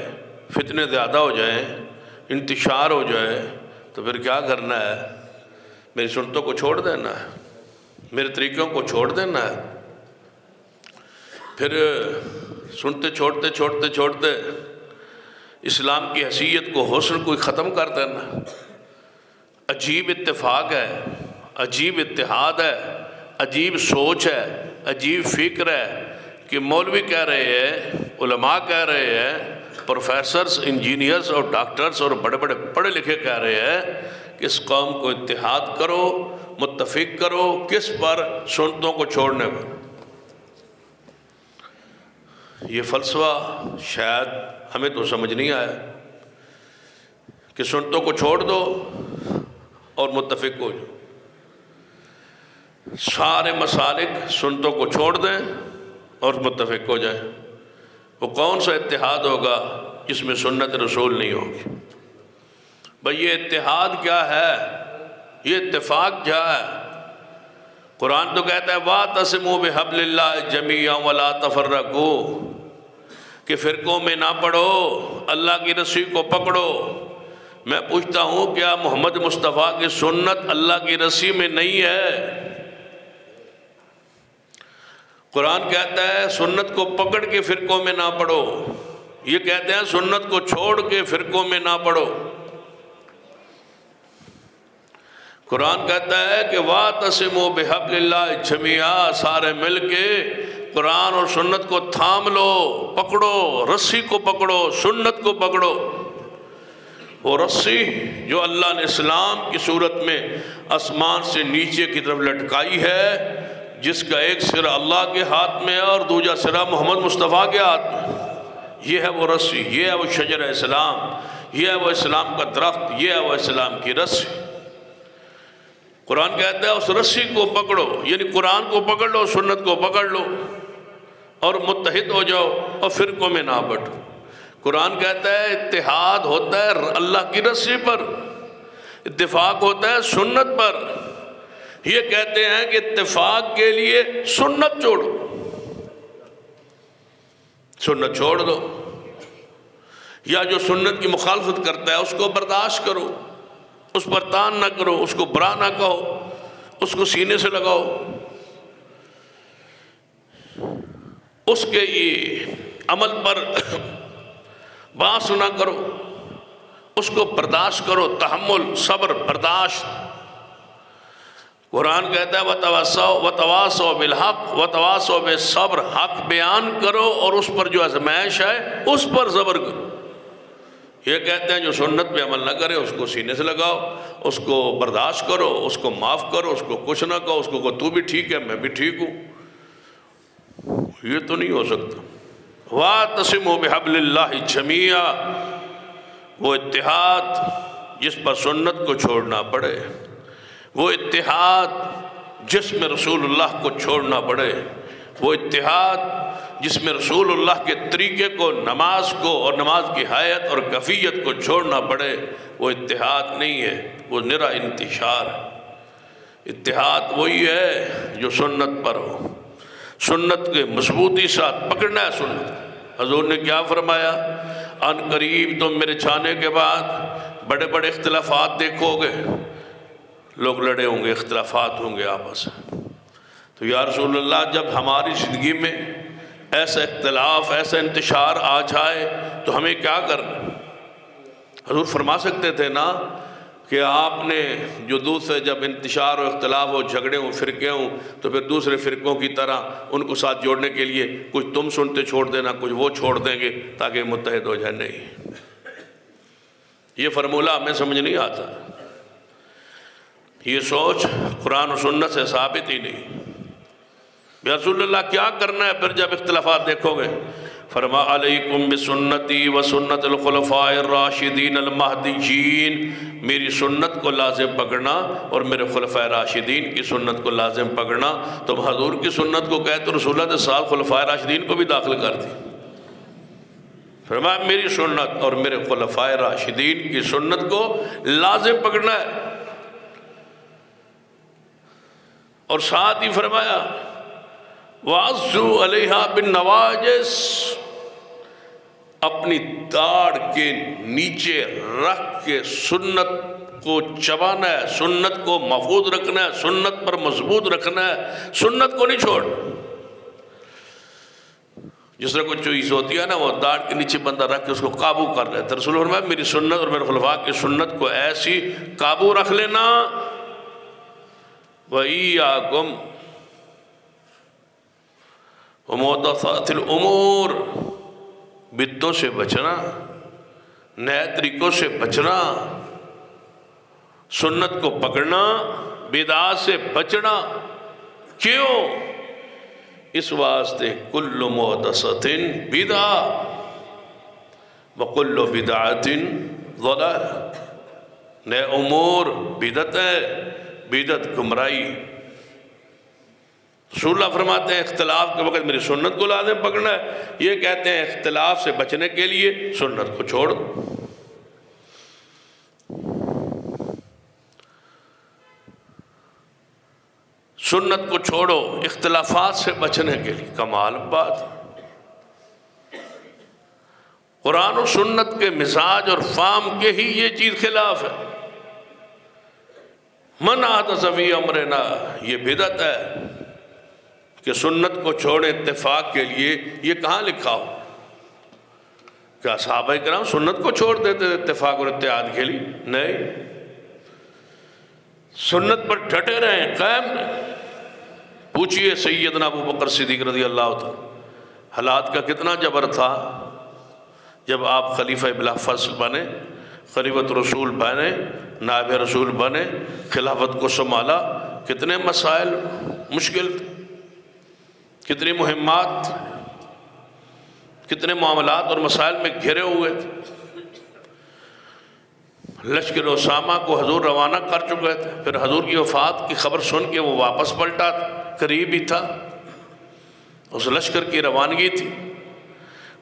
فتنے زیادہ ہو جائیں، انتشار ہو جائے، تو پھر کیا کرنا ہے؟ میری سنتوں کو چھوڑ دینا ہے، میرے طریقوں کو چھوڑ دینا ہے۔ پھر سنتے چھوڑتے چھوڑتے چھوڑتے اسلام کی حیثیت کو، حسن کو ختم کر دینا۔ عجیب اتفاق ہے، عجیب اتحاد ہے، عجیب سوچ ہے عجیب فکر ہے کہ مولوی کہہ رہے ہیں، علماء کہہ رہے ہیں، پروفیسرز، انجینئرز اور ڈاکٹرز اور بڑے بڑے پڑھے لکھے کہہ رہے ہیں کہ اس قوم کو اتحاد کرو، متفق کرو، کس پر؟ سنتوں کو چھوڑنے پر۔ یہ فلسفہ شاید ہمیں تو سمجھ نہیں آیا کہ سنتوں کو چھوڑ دو اور متفق ہو جاؤ۔ سارے مسالک سنتوں کو چھوڑ دیں اور متفق ہو جائیں۔ وہ کون سا اتحاد ہوگا جس میں سنت رسول نہیں ہوگی؟ بھئی یہ اتحاد کیا ہے؟ یہ اتفاق کیا ہے؟ قرآن تو کہتا ہے وَاعْتَصِمُوا بِحَبْلِ اللَّهِ جَمِيعًا وَلَا تَفَرَّقُوا، کہ فرقوں میں نہ پڑو، اللہ کی رسی کو پکڑو۔ میں پوچھتا ہوں کیا محمد مصطفیٰ کی سنت اللہ کی رسی میں نہیں ہے؟ قرآن کہتا ہے سنت کو پکڑ کے فرقوں میں نہ پڑو، یہ کہتے ہیں سنت کو چھوڑ کے فرقوں میں نہ پڑو۔ قرآن کہتا ہے کہ وَاعْتَصِمُوا بِحَبْلِ اللَّهِ جَمِيعًا، سارے مل کے قرآن اور سنت کو تھام لو، پکڑو، رسی کو پکڑو، سنت کو پکڑو۔ وہ رسی جو اللہ نے اسلام کی صورت میں آسمان سے نیچے کی طرف لٹکائی ہے، جس کا ایک سرا اللہ کے ہاتھ میں ہے اور دوسرا سرا محمد مصطفیٰ کے ہاتھ میں، یہ ہے وہ رسی، یہ ہے وہ شجر اسلام، یہ ہے وہ اسلام کا درخت، یہ ہے وہ اسلام کی رسی۔ قرآن کہتا ہے اس رسی کو پکڑو، یعنی قرآن کو پکڑ لو، سنت کو پکڑ لو اور متحد ہو جاؤ اور فرقوں میں نہ بٹو۔ قرآن کہتا ہے اتحاد ہوتا ہے اللہ کی رسی پر، اتفاق ہوتا ہے سنت پر۔ یہ کہتے ہیں کہ اتفاق کے لیے سنت چھوڑو، سنت چھوڑ دو، یا جو سنت کی مخالفت کرتا ہے اس کو برداشت کرو، اس پر تان نہ کرو، اس کو برا نہ کہو، اس کو سینے سے لگاؤ، اس کے عمل پر باس نہ کرو، اس کو برداشت کرو، تحمل، صبر، برداشت۔ قرآن کہتا ہے وَتَوَاصَوْا بِالْحَقِّ وَتَوَاصَوْا بِالصَّبْرِ، حق بیان کرو اور اس پر جو آزمائش ہے اس پر صبر کرو۔ یہ کہتے ہیں جو سنت پہ عمل نہ کرے اس کو سینے سے لگاؤ، اس کو برداشت کرو، اس کو معاف کرو، اس کو کچھ نہ کہو، اس کو تو بھی ٹھیک ہے میں بھی ٹھیک ہوں۔ یہ تو نہیں ہو سکتا۔ وَاعْتَصِمُوا بِحَبْلِ اللَّهِ جَمِيعًا، وہ اتحاد جس پر سنت کو چھوڑنا پڑے، وہ اتحاد جس میں رسول اللہ کو چھوڑنا پڑے، وہ اتحاد جس میں رسول اللہ کے طریقے کو، نماز کو اور نماز کی حیت اور کیفیت کو چھوڑنا پڑے، وہ اتحاد نہیں ہے، وہ نرا انتشار ہے۔ اتحاد وہی ہے جو سنت پر ہو، سنت کے مضبوطی ساتھ پکڑنا ہے سنت۔ حضور نے کیا فرمایا؟ ان قریب تم میرے جانے کے بعد بڑے بڑے اختلافات دیکھو گے، لوگ لڑے ہوں گے، اختلافات ہوں گے آپس میں۔ تو یا رسول اللہ جب ہماری زندگی میں ایسا اختلاف، ایسا انتشار آ جائے تو ہمیں کیا کرنا؟ حضور فرما سکتے تھے نا کہ آپ نے جو دوسرے جب انتشار و اختلاف ہو، جھگڑے ہوں، فرقے ہوں، تو پھر دوسرے فرقوں کی طرح ان کو ساتھ جوڑنے کے لیے کچھ تم سنتے چھوڑ دینا، کچھ وہ چھوڑ دیں گے تاکہ متحد ہو جائے۔ نہیں، یہ فرمولہ ہمیں سمجھ نہیں آتا، یہ سوچ قرآن و سنت سے ثابت ہی نہیں۔ یا رسول اللہ کیا کرنا ہے پھر جب اختلافات دیکھو گے؟ فرما علیکم بسنتی و سنت الخلفاء الراشدین المہدیین، میری سنت کو لازم پکڑنا اور میرے خلفاء راشدین کی سنت کو لازم پکڑنا۔ تم حضور کی سنت کو کہتے تو رسول اللہ نے ساتھ خلفاء راشدین کو بھی داخل کر دی۔ فرمایا میری سنت اور میرے خلفاء راشدین کی سنت کو لازم پکڑنا ہے، اور ساتھ ہی فرمایا وَعَزُّوا عَلَيْهَا بِالنَّوَاجِسِ، اپنی داڑھ کے نیچے رکھ کے سنت کو چبانا ہے، سنت کو محفوظ رکھنا ہے، سنت پر مضبوط رکھنا ہے، سنت کو نہیں چھوڑ۔ جس طرح کوئی چیز ہوتی ہے نا، وہ داڑھ کے نیچے بندہ رکھ کے اس کو قابو کر لیتا ہے۔ رسول اللہ فرمایا میری سنت اور میرے خلفاء کی سنت کو ایسی قابو رکھ لینا۔ وَإِيَّاكُمْ ومحدثات الامور، بدعتوں سے بچنا، نئے طریقوں سے بچنا، سنت کو پکڑنا، بدعات سے بچنا۔ کیوں؟ اس واسطے کل محدثۃ بدعہ وکل بدعۃ ضلالہ، نئے امور بدعت ہے، بدعت گمراہی۔ رسول اللہ فرماتے ہیں اختلاف کے وقت میری سنت کو لازم پکڑنا ہے، یہ کہتے ہیں اختلاف سے بچنے کے لیے سنت کو چھوڑ دو۔ سنت کو چھوڑو اختلافات سے بچنے کے لیے، کمال بات۔ قرآن و سنت کے مزاج اور فہم کے ہی یہ چیز خلاف ہے۔ من احدث فی امرنا، یہ بدعت ہے کہ سنت کو چھوڑے اتفاق کے لیے۔ یہ کہاں لکھا ہو؟ کیا صحابہ کرام سنت کو چھوڑ دیتے تھے اتفاق اور اتحاد کے لیے؟ نہیں، سنت پر ڈٹے رہیں، قائم رہیں۔ پوچھئے سیدنا ابو بکر صدیق رضی اللہ عنہ، حالات کا کتنا جبر تھا جب آپ خلیفہ بلا فصل بنے، خلیفۃ رسول بنے، نائب رسول بنے، خلافت کو سنبھالا، کتنے مسائل مشکل تھے، کتنی مہمات، کتنے معاملات اور مسائل میں گھرے ہوئے تھے۔ لشکر اسامہ کو حضور روانہ کر چکے تھے، پھر حضور کی وفات کی خبر سن کے وہ واپس پلٹا تھا، قریب ہی تھا، اس لشکر کی روانگی تھی۔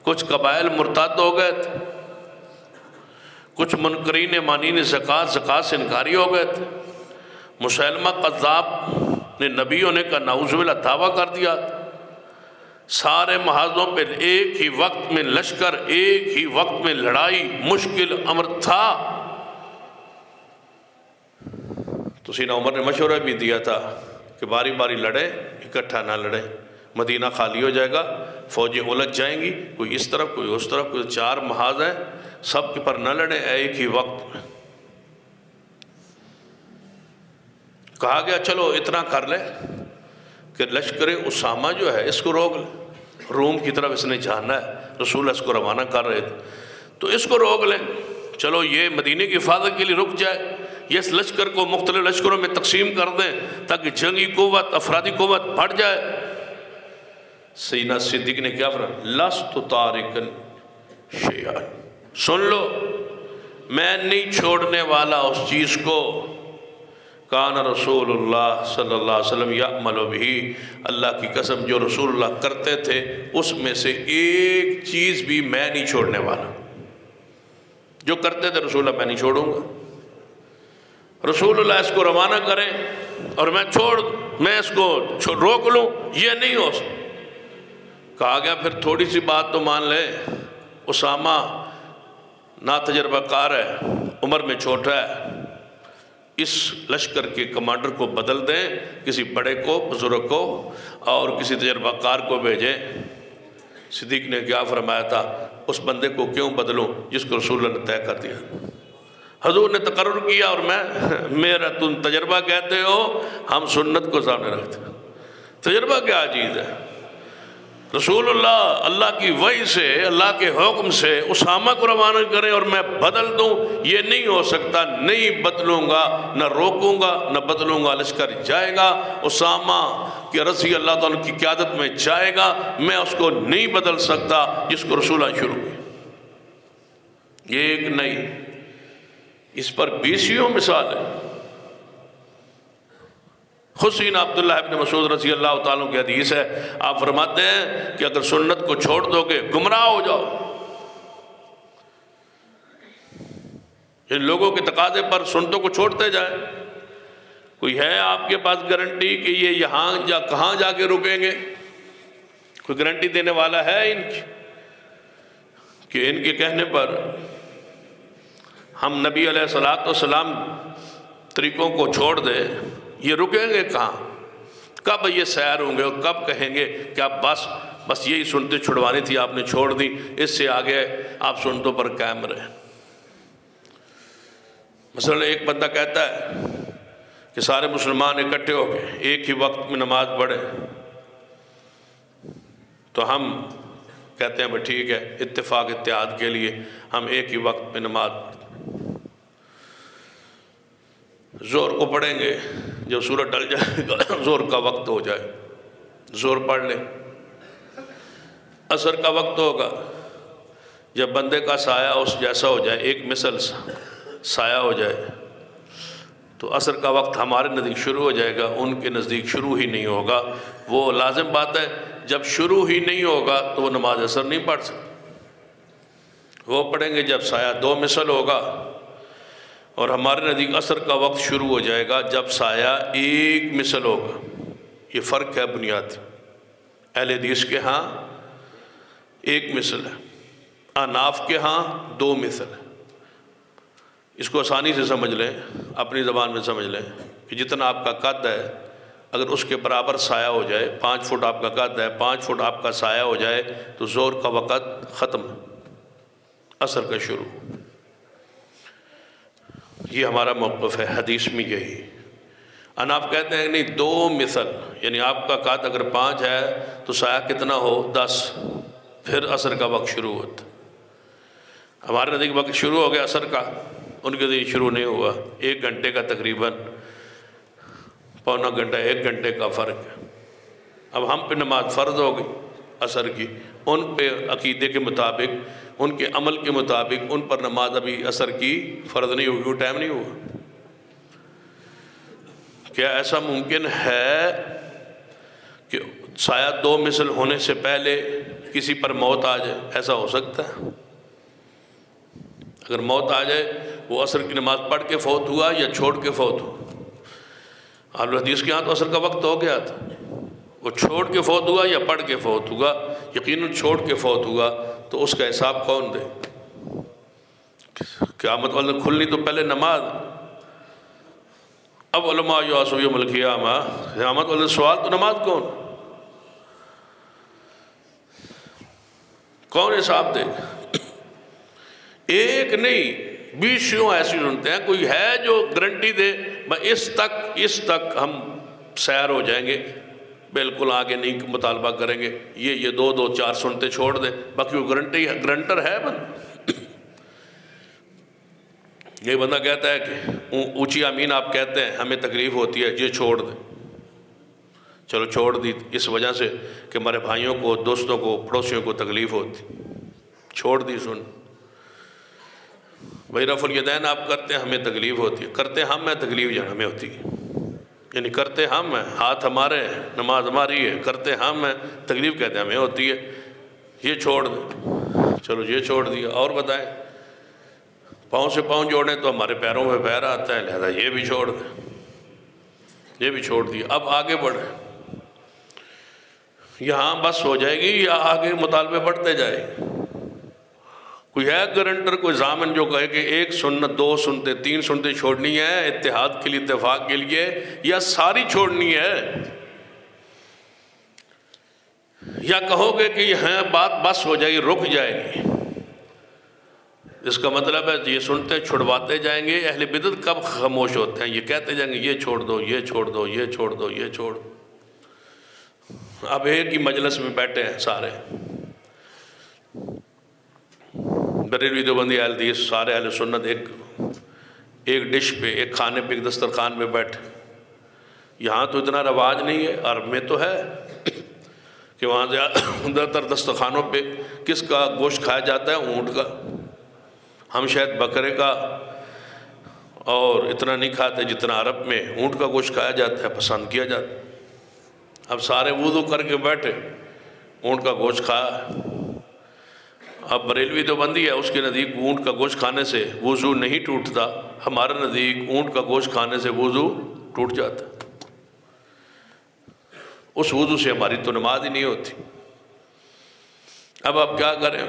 کچھ قبائل مرتد ہو گئے تھے، کچھ منکرین مانین زکوٰۃ سے انکاری ہو گئے تھے۔ مسیلمہ قذاب نے نبی ہونے کا نعوذ باللہ دعویٰ کر دیا تھا۔ سارے محاذوں پہ ایک ہی وقت میں لشکر، ایک ہی وقت میں لڑائی، مشکل امر تھا۔ تو سیدنا عمر نے مشورہ بھی دیا تھا کہ باری باری لڑیں، اکٹھا نہ لڑیں، مدینہ خالی ہو جائے گا، فوجیں الجھ جائیں گی، کوئی اس طرف کوئی اس طرف، کوئی چار محاذ ہیں، سب کے پر نہ لڑیں، ایک ہی وقت میں۔ کہا گیا چلو اتنا کر لیں کہ لشکر اسامہ جو ہے اس کو روک لیں، روم کی طرف اس نے جانا ہے، رسول اللہ اس کو روانہ کر رہے تھے، تو اس کو روک لیں، چلو یہ مدینے کی حفاظت کے لیے رک جائے، یہ اس لشکر کو مختلف لشکروں میں تقسیم کر دیں تاکہ جنگی قوت، افرادی قوت بڑھ جائے۔ سیدنا صدیق نے کیا فرمایا؟ لست تارکا شیئا، سن لو میں نہیں چھوڑنے والا اس چیز کو، کان رسول اللہ صلی اللہ علیہ وسلم یعمل بہ، اللہ کی قسم جو رسول اللہ کرتے تھے اس میں سے ایک چیز بھی میں نہیں چھوڑنے والا، جو کرتے تھے رسول اللہ میں نہیں چھوڑوں گا۔ رسول اللہ اس کو روانہ کریں اور میں اس کو روک لوں، یہ نہیں ہو سکتا۔ کہا گیا پھر تھوڑی سی بات تو مان لے، اسامہ ناتجربہ کار ہے، عمر میں چھوٹا ہے، اس لشکر کے کمانڈر کو بدل دیں، کسی بڑے کو، بزرگ کو، اور کسی تجربہ کار کو بھیجیں۔ صدیق نے کیا فرمایا تھا؟ اس بندے کو کیوں بدلوں جس کو رسول اللہ نے طے کر دیا؟ حضور نے تقرر کیا اور میرا تم تجربہ کہتے ہو، ہم سنت کو سامنے رکھتے ہیں۔ تجربہ کیا چیز ہے؟ رسول اللہ اللہ کی وحی سے، اللہ کے حکم سے اسامہ کو روانہ کریں اور میں بدل دوں، یہ نہیں ہو سکتا، نہیں بدلوں گا، نہ روکوں گا نہ بدلوں گا، لشکر جائے گا، اسامہ کہ رضی اللہ تعالیٰ کی قیادت میں جائے گا، میں اس کو نہیں بدل سکتا جس کو رسول اللہ شروع کی۔ یہ ایک نہیں، اس پر بیسیوں مثال ہے۔ خود سیدنا عبداللہ ابن مسعود رضی اللہ تعالیٰ کی حدیث ہے، آپ فرماتے ہیں کہ اگر سنت کو چھوڑ دو گے گمراہ ہو جاؤ۔ ان لوگوں کے تقاضے پر سنتوں کو چھوڑتے جائیں۔ کوئی ہے آپ کے پاس گارنٹی کہ یہ یہاں کہاں جا کے رکیں گے؟ کوئی گارنٹی دینے والا ہے ان کی کہ ان کے کہنے پر ہم نبی علیہ السلام طریقوں کو چھوڑ دیں؟ یہ رکیں گے کہاں؟ کب یہ سیر ہوں گے اور کب کہیں گے کہ آپ بس یہی سنتیں چھڑوانی تھی، آپ نے چھوڑ دی، اس سے آگے آپ سنتوں پر قائم رہیں۔ مثلا ایک بندہ کہتا ہے کہ سارے مسلمان اکٹھے ہو گئے ایک ہی وقت میں نماز پڑھیں، تو ہم کہتے ہیں بھائی ٹھیک ہے، اتفاق اتحاد کے لیے ہم ایک ہی وقت میں نماز پڑھتے، زور کو پڑھیں گے جب سورج ڈل جائے گا، زور کا وقت ہو جائے زور پڑھ لیں۔ عصر کا وقت ہوگا جب بندے کا سایہ اس جیسا ہو جائے، ایک مثل سایہ ہو جائے، تو عصر کا وقت ہمارے نزدیک شروع ہو جائے گا، ان کے نزدیک شروع ہی نہیں ہوگا۔ وہ لازم بات ہے، جب شروع ہی نہیں ہوگا تو وہ نماز عصر نہیں پڑھ سکتے۔ وہ پڑھیں گے جب سایہ دو مثل ہوگا، اور ہمارے نزدیک عصر کا وقت شروع ہو جائے گا جب سایہ ایک مثل ہوگا۔ یہ فرق ہے بنیادی۔ اہل حدیث کے ہاں ایک مثل ہے، احناف کے ہاں دو مثل ہے۔ اس کو آسانی سے سمجھ لیں، اپنی زبان میں سمجھ لیں کہ جتنا آپ کا قد ہے، اگر اس کے برابر سایہ ہو جائے، 5 فٹ آپ کا قد ہے، 5 فٹ آپ کا سایہ ہو جائے تو زور کا وقت ختم، عصر کا شروع۔ یہ ہمارا موقف ہے حدیث میں یہی۔ احناف کہتے ہیں کہ نہیں، دو مثل، یعنی آپ کا قد اگر 5 ہے تو سایہ کتنا ہو، 10، پھر عصر کا وقت شروع ہوتا۔ ہمارے نزدیک وقت شروع ہو گیا عصر کا، ان کے نزدیک شروع نہیں ہوا۔ 1 گھنٹے کا تقریباً پونا گھنٹہ 1 گھنٹے کا فرق ہے۔ اب ہم پہ نماز فرض ہو گئی عصر کی، ان پہ عقیدے کے مطابق، ان کے عمل کے مطابق ان پر نماز ابھی عصر کی فرض نہیں ہوگی، وہ ٹائم نہیں ہوا۔ کیا ایسا ممکن ہے کہ سایہ دو مثل ہونے سے پہلے کسی پر موت آ جائے؟ ایسا ہو سکتا ہے؟ اگر موت آ جائے، وہ عصر کی نماز پڑھ کے فوت ہوا یا چھوڑ کے فوت ہوا؟ اہل حدیث کے ہاں تو عصر کا وقت ہو گیا تھا، وہ چھوڑ کے فوت ہوا یا پڑھ کے فوت ہوا؟ یقیناً چھوڑ کے فوت ہوا، تو اس کا حساب کون دے؟ قیامت والے کھلنی تو پہلے نماز۔ اب علماء یعصوا یوم القیامہ، قیامت والے سوال تو نماز کون حساب دے گا؟ ایک نہیں، 20 ایسی سنتے ہیں، کوئی ہے جو گارنٹی دے اس تک ہم سیر ہو جائیں گے، بالکل آگے نہیں مطالبہ کریں گے، یہ 2 4 سنتے چھوڑ دیں، باقی وہ گرنٹر ہے بندہ۔ یہ بندہ کہتا ہے کہ اونچی آمین آپ کہتے ہیں، ہمیں تکلیف ہوتی ہے، یہ چھوڑ دیں۔ چلو چھوڑ دی، اس وجہ سے کہ ہمارے بھائیوں کو، دوستوں کو، پڑوسیوں کو تکلیف ہوتی، چھوڑ دی سن۔ بھائی رفع الیدین آپ کرتے ہیں، ہمیں تکلیف ہوتی ہے، کرتے ہم ہیں، تکلیف جو ہمیں ہوتی ہے، یعنی کرتے ہم ہیں، ہاتھ ہمارے ہیں، نماز ہماری ہے، کرتے ہم ہیں، تکلیف کہتے ہیں ہمیں ہوتی ہے، یہ چھوڑ دیں۔ چلو یہ چھوڑ دیا، اور بتائیں، پاؤں سے پاؤں جوڑیں تو ہمارے پیروں میں پیر آتا ہے، لہذا یہ بھی چھوڑ دیں، یہ بھی چھوڑ دیا۔ اب آگے بڑھیں، یہاں بس ہو جائے گی یا آگے مطالبے بڑھتے جائے؟ کوئی ہے گارنٹر، کوئی ضامن جو کہے کہ 1 سنت 2 سنتے 3 سنتے چھوڑنی ہے اتحاد کے لیے، اتفاق کے لیے، یا ساری چھوڑنی ہے؟ یا کہو گے کہ یہاں بات بس ہو جائے گی، رک جائے گی؟ اس کا مطلب ہے یہ سنتے چھڑواتے جائیں گے۔ اہل بدعت کب خاموش ہوتے ہیں؟ یہ کہتے جائیں گے یہ چھوڑ دو، یہ چھوڑ دو، یہ چھوڑ دو، یہ چھوڑ دو۔ اب ایک ہی مجلس میں بیٹھے ہیں سارے، بریلوی دیوبندی اہل حدیث، سارے اہل سنت ایک ڈش پہ، ایک کھانے پہ، ایک دسترخوان پہ بیٹھے۔ یہاں تو اتنا رواج نہیں ہے، عرب میں تو ہے کہ وہاں زیادہ تر دسترخوانوں پہ کس کا گوشت کھایا جاتا ہے؟ اونٹ کا۔ ہم شاید بکرے کا اور اتنا نہیں کھاتے جتنا عرب میں اونٹ کا گوشت کھایا جاتا ہے، پسند کیا جاتا ہے۔ اب سارے وضو کر کے بیٹھے، اونٹ کا گوشت کھایا۔ اب بریلوی دیوبندی ہے، اس کے نزدیک اونٹ کا گوشت کھانے سے وضو نہیں ٹوٹتا، ہمارے نزدیک اونٹ کا گوشت کھانے سے وضو ٹوٹ جاتا ہے۔ اس وضو سے ہماری تو نماز ہی نہیں ہوتی۔ اب آپ کیا کریں؟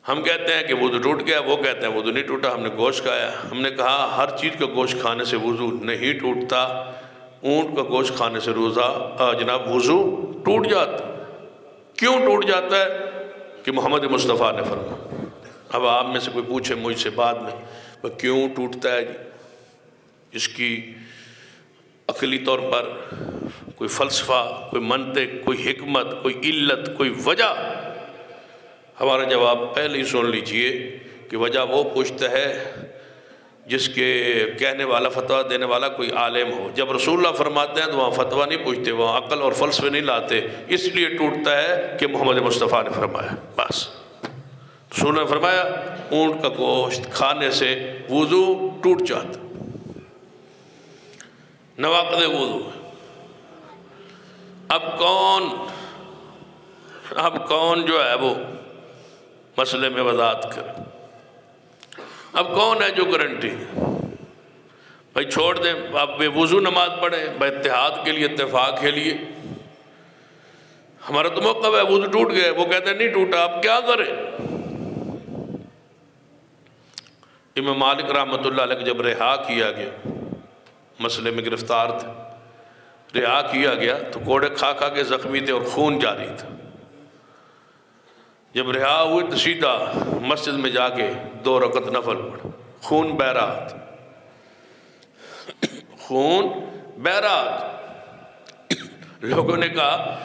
ہم کہتے ہیں کہ وضو ٹوٹ گیا، وہ کہتے ہیں وضو نہیں ٹوٹا، ہم نے گوشت کھایا۔ ہم نے کہا ہر چیز کا گوشت کھانے سے وضو نہیں ٹوٹتا، اونٹ کا گوشت کھانے سے جناب وضو ٹوٹ جاتا۔ کیوں ٹوٹ جاتا ہے؟ کہ محمد مصطفیٰ نے فرمایا۔ اب آپ میں سے کوئی پوچھے مجھ سے بعد میں وہ کیوں ٹوٹتا ہے جی، اس کی عقلی طور پر کوئی فلسفہ، کوئی منطق، کوئی حکمت، کوئی علت، کوئی وجہ، ہمارا جواب پہلے ہی سن لیجئے کہ وجہ وہ پوچھتا ہے جس کے کہنے والا، فتویٰ دینے والا کوئی عالم ہو۔ جب رسول اللہ فرماتے ہیں تو وہاں فتویٰ نہیں پوچھتے، وہاں عقل اور فلسفے نہیں لاتے، اس لیے ٹوٹتا ہے کہ محمد مصطفیٰ نے فرمایا۔ بس رسول اللہ نے فرمایا اونٹ کا گوشت کھانے سے وضو ٹوٹ جاتا، نواقض وضو۔ اب کون جو ہے وہ مسئلے میں وضاحت کرے؟ اب کون ہے جو گارنٹی؟ بھائی چھوڑ دیں، آپ بے وضو نماز پڑھیں، بھائی اتحاد کے لیے، اتفاق کے لیے۔ ہمارا تو موقف ہے وضو ٹوٹ گیا، وہ کہتے ہیں نہیں ٹوٹا، آپ کیا کریں؟ امام مالک رحمۃ اللہ علیہ جب رہا کیا گیا، مسئلے میں گرفتار تھے، رہا کیا گیا تو کوڑے کھا کھا کے زخمی تھے اور خون جاری تھا۔ جب رہا ہوئے تو سیدھا مسجد میں جا کے 2 رکعت نفل پڑھا، خون بہہ رہا تھا، خون بہہ رہا تھا۔ لوگوں نے کہا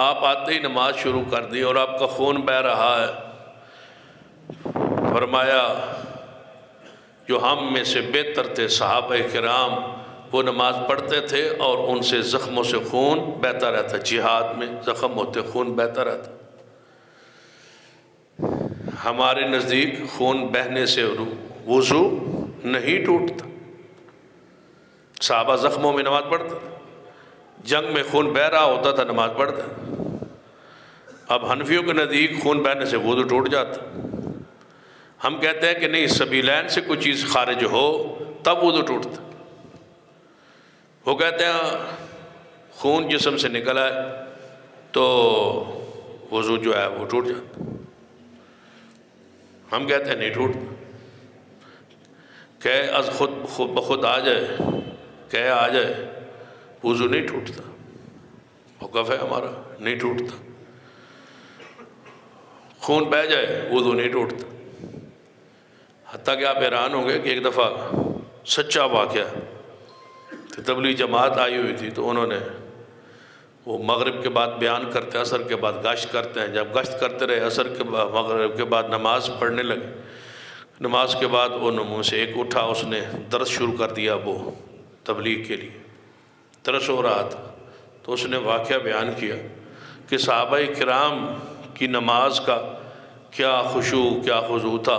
آپ آتے ہی نماز شروع کر دی اور آپ کا خون بہہ رہا ہے۔ فرمایا جو ہم میں سے بہتر تھے صحابہ کرام، وہ نماز پڑھتے تھے اور ان سے زخموں سے خون بہتا رہتا، جہاد میں زخم ہوتے خون بہتا رہتا۔ ہمارے نزدیک خون بہنے سے وضو نہیں ٹوٹتا، صحابہ زخموں میں نماز پڑھتے، جنگ میں خون بہہ رہا ہوتا تھا نماز پڑھتے۔ اب حنفیوں کے نزدیک خون بہنے سے وضو ٹوٹ جاتا، ہم کہتے ہیں کہ نہیں، سبیلین سے کوئی چیز خارج ہو تب وضو ٹوٹتا۔ وہ کہتے ہیں خون جسم سے نکل آئے تو وضو جو ہے وہ ٹوٹ جاتا، ہم کہتے ہیں نہیں ٹوٹتا۔ کہ از خود بخود آ جائے، کہ آ جائے، وضو نہیں ٹوٹتا، موقف ہے ہمارا، نہیں ٹوٹتا۔ خون بہہ جائے وضو نہیں ٹوٹتا۔ حتیٰ کہ آپ حیران ہوں گے کہ ایک دفعہ سچا واقعہ، تبلیغ جماعت آئی ہوئی تھی تو انہوں نے وہ مغرب کے بعد بیان کرتے، عصر کے بعد گشت کرتے ہیں، جب گشت کرتے رہے عصر کے بعد مغرب کے بعد نماز پڑھنے لگے، نماز کے بعد انہوں میں سے ایک اٹھا، اس نے درس شروع کر دیا، وہ تبلیغ کے لیے درس ہو رہا تھا، تو اس نے واقعہ بیان کیا کہ صحابہ کرام کی نماز کا کیا خشوع، کیا خضوع تھا۔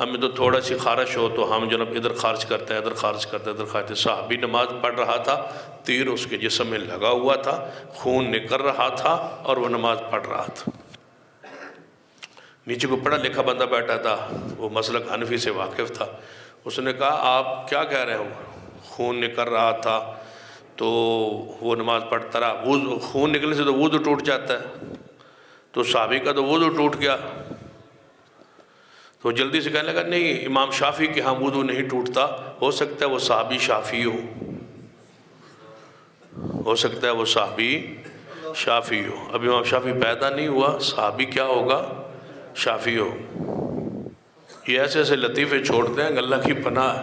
ہمیں تو تھوڑا سی خارش ہو تو ہم جناب ادھر خارج کرتے ہیں، ادھر خارج کرتے ہیں، ادھر خارج کرتے ہیں۔ صحابی نماز پڑھ رہا تھا، تیر اس کے جسم میں لگا ہوا تھا، خون نکل رہا تھا اور وہ نماز پڑھ رہا تھا۔ نیچے کو پڑھا لکھا بندہ بیٹھا تھا، وہ مسلک حنفی سے واقف تھا، اس نے کہا آپ کیا کہہ رہے ہو؟ خون نکل رہا تھا تو وہ نماز پڑھتا رہا، خون نکلنے سے تو وضو ٹوٹ جاتا ہے، تو صحابی کا تو وضو ٹوٹ گیا۔ تو جلدی سے کہنے لگا نہیں، امام شافعی کے ہاں وضو نہیں ٹوٹتا، ہو سکتا ہے وہ صحابی شافعی ہو سکتا ہے وہ صحابی شافعی ہو۔ اب امام شافعی پیدا نہیں ہوا، صحابی کیا ہوگا؟ شافعی ہو۔ یہ ایسے ایسے لطیفے چھوڑتے ہیں کہ اللہ کی پناہ ہے۔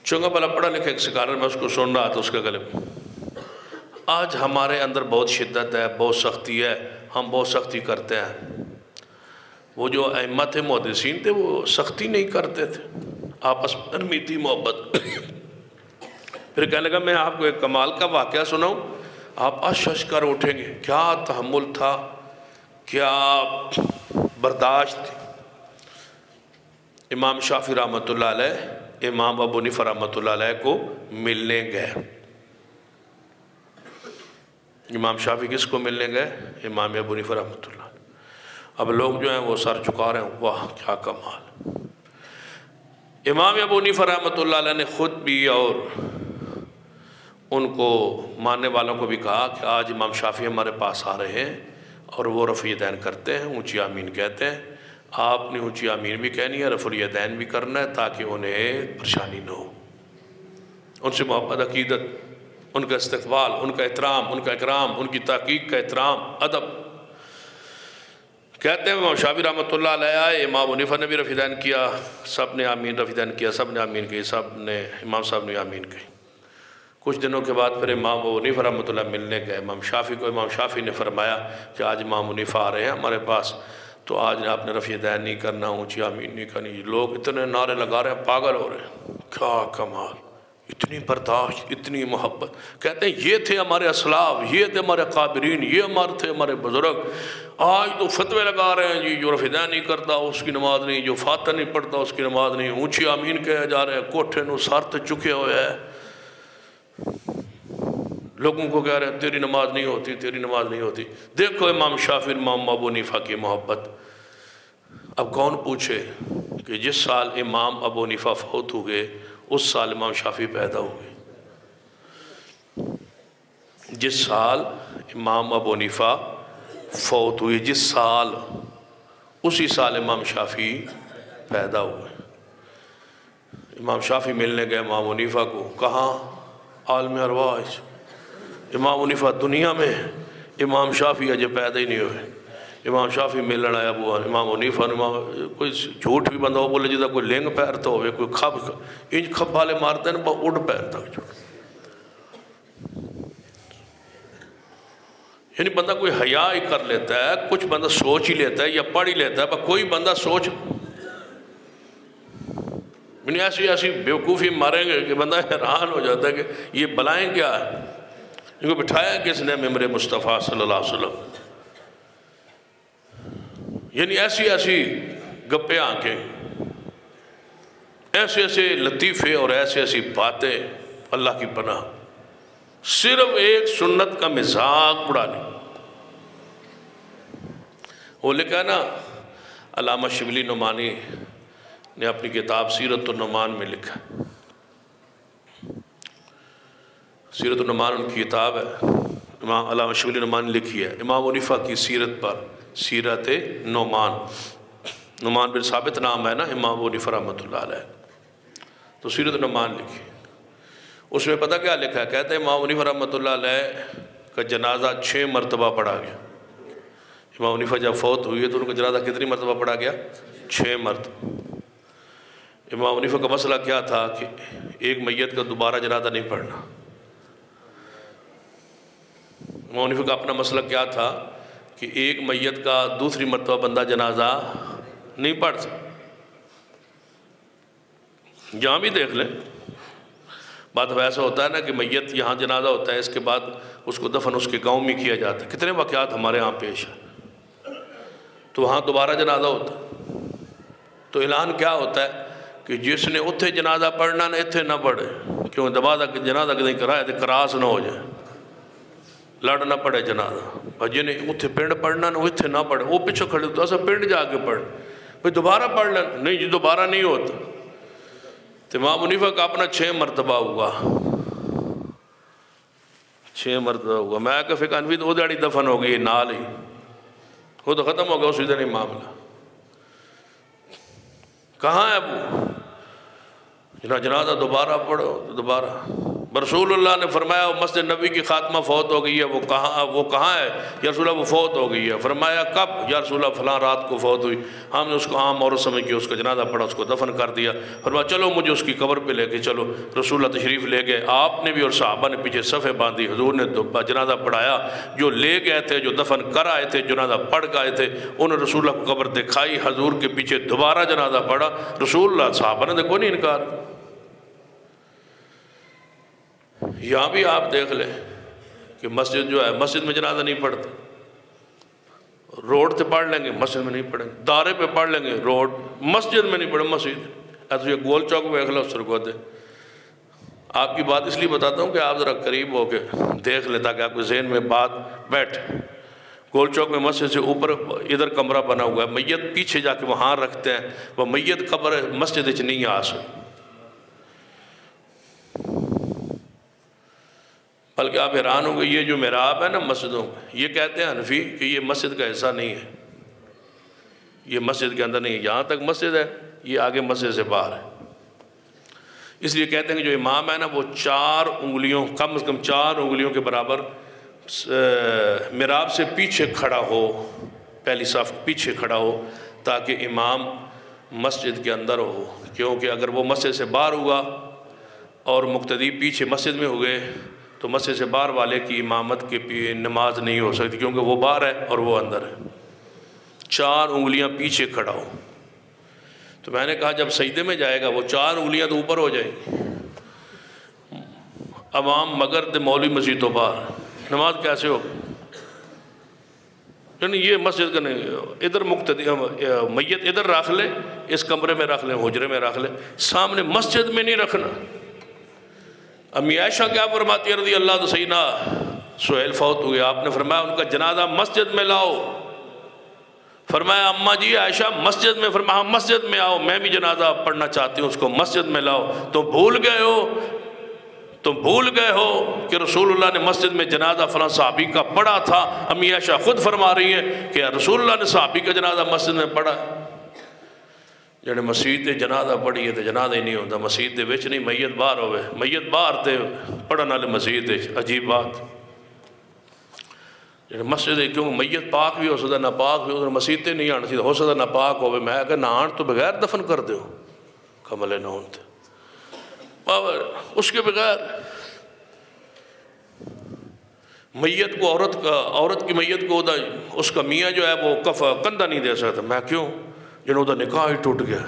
چونکہ بلا پڑھا لکھا ایک سکالر، میں اس کو سن رہا تھا، اس کا غلط آج ہمارے اندر بہت شدت ہے، بہت سختی ہے، ہم بہت سختی کرتے ہیں۔ وہ جو ائمہ تھے، محدثین تھے، وہ سختی نہیں کرتے تھے، آپس میں نرمی تھی، محبت۔ پھر کہنے لگا میں آپ کو ایک کمال کا واقعہ سناؤں، آپ اشش کر اٹھیں گے، کیا تحمل تھا، کیا برداشت تھی۔ امام شافعی رحمۃ اللہ علیہ امام ابو حنیفہ رحمۃ اللہ علیہ کو ملنے گئے۔ امام شافعی کس کو ملنے گئے؟ امام ابو حنیفہ رحمۃ اللہ علیہ۔ اب لوگ جو ہیں وہ سر جھکا رہے ہیں، واہ کیا کمال۔ امام ابو حنیفہ رحمۃ اللہ علیہ نے خود بھی اور ان کو ماننے والوں کو بھی کہا کہ آج امام شافعی ہمارے پاس آ رہے ہیں اور وہ رفع الیدین کرتے ہیں، اونچی آمین کہتے ہیں، آپ نے اونچی آمین بھی کہنی ہے، رفع الیدین بھی کرنا ہے تاکہ انہیں پریشانی نہ ہو۔ ان سے محبت، عقیدت، ان کا استقبال، ان کا احترام، ان کا اکرام، ان کی تحقیق کا احترام، ادب۔ کہتے ہیں امام شافعی رحمۃ اللہ علیہ آئے، امام حنیفہ نے بھی رفع الیدین کیا، سب نے آمین رفع الیدین کیا، سب نے آمین کہی، سب نے امام صاحب نے آمین کہی۔ کچھ دنوں کے بعد پھر امام ابو حنیفہ رحمۃ اللہ ملنے گئے امام شافعی کو۔ امام شافعی نے فرمایا کہ آج امام حنیفہ آ رہے ہیں ہمارے پاس، تو آج آپ نے رفع دین نہیں کرنا، اونچی آمین نہیں کرنی۔ لوگ اتنے نعرے لگا رہے ہیں، پاگل ہو رہے ہیں۔ کیا کمال، اتنی برداشت، اتنی محبت۔ کہتے ہیں یہ تھے ہمارے اسلاف، یہ تھے ہمارے قابرین، یہ تھے ہمارے بزرگ۔ آج تو فتوے لگا رہے ہیں جی جو رفع دین نہیں کرتا اس کی نماز نہیں، جو فاتحہ نہیں پڑھتا اس کی نماز نہیں، اونچی آمین کہے جا رہے ہیں، کوٹھے نو سر تے چکے ہوئے ہیں، لوگوں کو کہہ رہے ہیں تیری نماز نہیں ہوتی، تیری نماز نہیں ہوتی۔ دیکھو امام شافعی امام ابو حنیفہ کی محبت۔ اب کون پوچھے کہ جس سال امام ابو حنیفہ فوت ہوئے اس سال امام شافعی پیدا ہوئے، جس سال امام ابو حنیفہ فوت ہوئے جس سال، اسی سال امام شافعی پیدا ہوئے۔ امام شافعی ملنے گئے امام حنیفہ کو، کہاں؟ عالم ارواح۔ امام حنیفہ دنیا میں، امام شافعی اجے پیدا ہی نہیں ہوئے۔ امام شافعی ملن آیا امام حنیفہ، کوئی جھوٹ بھی بندہ ہو بولے جیسا کوئی لنگ پیر تو ہوئے، کوئی انج کھب والے مارتے ہیں نا اڑ پیر تک۔ یعنی بندہ کوئی حیا ہی کر لیتا ہے، کچھ بندہ سوچ ہی لیتا ہے یا پڑھ ہی لیتا ہے، کوئی بندہ سوچ یعنی ایسی بیوقوفی ماریں گے کہ بندہ حیران ہو جاتا ہے کہ یہ بلائیں کیا ہے، ان کو بٹھایا کس نے ممبر مصطفیٰ صلی اللہ علیہ وسلم۔ یعنی ایسی گپیں آنکھیں، ایسے لطیفے اور ایسی باتیں، اللہ کی پناہ، صرف ایک سنت کا مذاق اڑانے۔ وہ لکھا نا علامہ شبلی نعمانی نے اپنی کتاب سیرت النعمان میں لکھا، سیرت النعمان ان کی کتاب ہے، امام علامہ شبلی نعمانی نے لکھی ہے امام حنیفہ کی سیرت پر، سیرت نعمان، نعمان بن ثابت نام ہے نا امام حنیفہ رحمۃ اللہ علیہ، تو سیرت نعمان لکھی۔ اس میں پتہ کیا لکھا ہے؟ کہتے ہیں امام حنیفہ رحمۃ اللہ علیہ کا جنازہ 6 مرتبہ پڑھا گیا۔ امام حنیفہ جب فوت ہوئی ہے تو ان کا جنازہ کتنی مرتبہ پڑھا گیا؟ 6 مرتبہ۔ امام حنیفہ کا مسئلہ کیا تھا کہ ایک میت کا دوبارہ جنازہ نہیں پڑھنا۔ امام حنیفہ کا اپنا مسئلہ کیا تھا کہ ایک میت کا دوسری مرتبہ بندہ جنازہ نہیں پڑھ سکتا۔ یہاں بھی دیکھ لیں، بات ویسا ہوتا ہے نا کہ میت یہاں جنازہ ہوتا ہے، اس کے بعد اس کو دفن اس کے گاؤں میں کیا جاتا ہے، کتنے واقعات ہمارے ہاں پیش ہیں، تو وہاں دوبارہ جنازہ ہوتا ہے، تو اعلان کیا ہوتا ہے کہ جس نے اتھے جنازہ پڑھنا نہ اتھے نہ پڑھے، کیوں جنازہ کدیں کرائے تو کراس نہ ہو جائے، لڑ نہ پڑے جنازہ، اور جنہیں اتھے پنڈ پڑھنا نہ اتھے نہ پڑھے، وہ پیچھے کھڑے تو ایسا پنڈ جا کے پڑھ، بھئی دوبارہ پڑھ لینا، نہیں جی دوبارہ نہیں ہوتا۔ تو امام حنیفہ کا اپنا 6 مرتبہ ہوا، 6 مرتبہ ہوا۔ میں کہ فقہ حنفی تو ادھاڑی دفن ہو گئی نال ہی، وہ تو ختم ہو گیا اسی دن معاملہ۔ کہاں ہے ابو؟ جنازہ دوبارہ پڑھو، دوبارہ۔ رسول اللہ نے فرمایا مسجد نبی کی خاتمہ فوت ہو گئی ہے، وہ کہاں ہے؟ یا رسول اللہ وہ فوت ہو گئی ہے۔ فرمایا کب؟ یا رسول اللہ فلاں رات کو فوت ہوئی۔ ہم نے اس کو عام عورت سمجھ کے اس کا جنازہ پڑھا، اس کو دفن کر دیا۔ فرمایا چلو مجھے اس کی قبر پہ لے کے چلو۔ رسول اللہ تشریف لے گئے، آپ نے بھی اور صحابہ نے پیچھے صفیں باندھی، حضور نے جنازہ پڑھایا۔ جو لے گئے تھے، جو دفن کر آئے تھے، جنازہ پڑھ کے آئے تھے، انہوں نے رسول اللہ کو قبر دکھائی، حضور کے پیچھے دوبارہ جنازہ پڑھا۔ رسول اللہ صحابہ نے کوئی نہیں انکار۔ یہاں بھی آپ دیکھ لیں کہ مسجد جو ہے، مسجد میں جنازہ نہیں پڑھتے، روڈ پہ پڑھ لیں گے، مسجد میں نہیں پڑھیں گے، دارے پہ پڑھ لیں گے، روڈ، مسجد میں نہیں پڑھیں، مسجد ایسے یہ گول چوک میں اخلا سر کو دے۔ آپ کی بات اس لیے بتاتا ہوں کہ آپ ذرا قریب ہو کے دیکھ لیں تاکہ آپ کے ذہن میں بات بیٹھے۔ گول چوک میں مسجد سے اوپر ادھر کمرہ بنا ہوا ہے، میت پیچھے جا کے وہاں رکھتے ہیں، وہ میت قبر مسجد وچ نہیں آ سکتی۔ بلکہ آپ حیران ہوں گے، یہ جو محراب ہے نا مسجدوں میں، یہ کہتے ہیں حنفی کہ یہ مسجد کا حصہ نہیں ہے، یہ مسجد کے اندر نہیں ہے، یہاں تک مسجد ہے، یہ آگے مسجد سے باہر ہے۔ اس لیے کہتے ہیں کہ جو امام ہے نا وہ 4 انگلیوں، کم از کم 4 انگلیوں کے برابر محراب سے پیچھے کھڑا ہو، پہلی صف پیچھے کھڑا ہو، تاکہ امام مسجد کے اندر ہو، کیونکہ اگر وہ مسجد سے باہر ہوا اور مقتدی پیچھے مسجد میں ہوئے تو مسجد سے باہر والے کی امامت کی نماز نہیں ہو سکتی، کیونکہ وہ باہر ہے اور وہ اندر ہے۔ 4 انگلیاں پیچھے کھڑا ہو۔ تو میں نے کہا جب سجدے میں جائے گا وہ 4 انگلیاں تو اوپر ہو جائیں گی۔ عوام مگر تے مولوی مسجد تو باہر، نماز کیسے ہو؟ یعنی یہ مسجد کا نہیں، ادھر مقتدی میت ادھر رکھ لے، اس کمرے میں رکھ لے، حجرے میں رکھ لے، سامنے مسجد میں نہیں رکھنا۔ امی عائشہ کیا فرماتی ہے رضی اللہ عنہا، سیدنا سہیل فوت ہوئے، آپ نے فرمایا ان کا جنازہ مسجد میں لاؤ۔ فرمایا اماں جی عائشہ مسجد میں؟ فرمایا مسجد میں آؤ، میں بھی جنازہ پڑھنا چاہتی ہوں، اس کو مسجد میں لاؤ۔ تم بھول گئے ہو کہ رسول اللہ نے مسجد میں جنازہ فلاں صحابی کا پڑھا تھا۔ امی عائشہ خود فرما رہی ہیں کہ رسول اللہ نے صحابی کا جنازہ مسجد میں پڑھا۔ جنہیں مسجد تے جنازہ پڑھی ہے تو جنازہ ہی نہیں ہوتا، مسجد دے وچ نہیں، میت باہر ہوئے، میت باہر تے پڑھن والے مسجد دے، عجیب بات۔ جنہیں مسجد ہے، کیونکہ میت پاک بھی ہو سکتا ناپاک بھی ہو سکتا، مسجد تے نہیں آنا چاہیے، ہو سکتا ناپاک ہوئے، میں کہ نہان تو بغیر دفن کر دے ہو، کملے نہ ہوتے اس کے بغیر۔ میت کو عورت کی میت کو اس کا میاں جو ہے وہ کندھا نہیں دے سکتا، میں کیوں؟ جنہوں دا نکاح ہی ٹوٹ گیا۔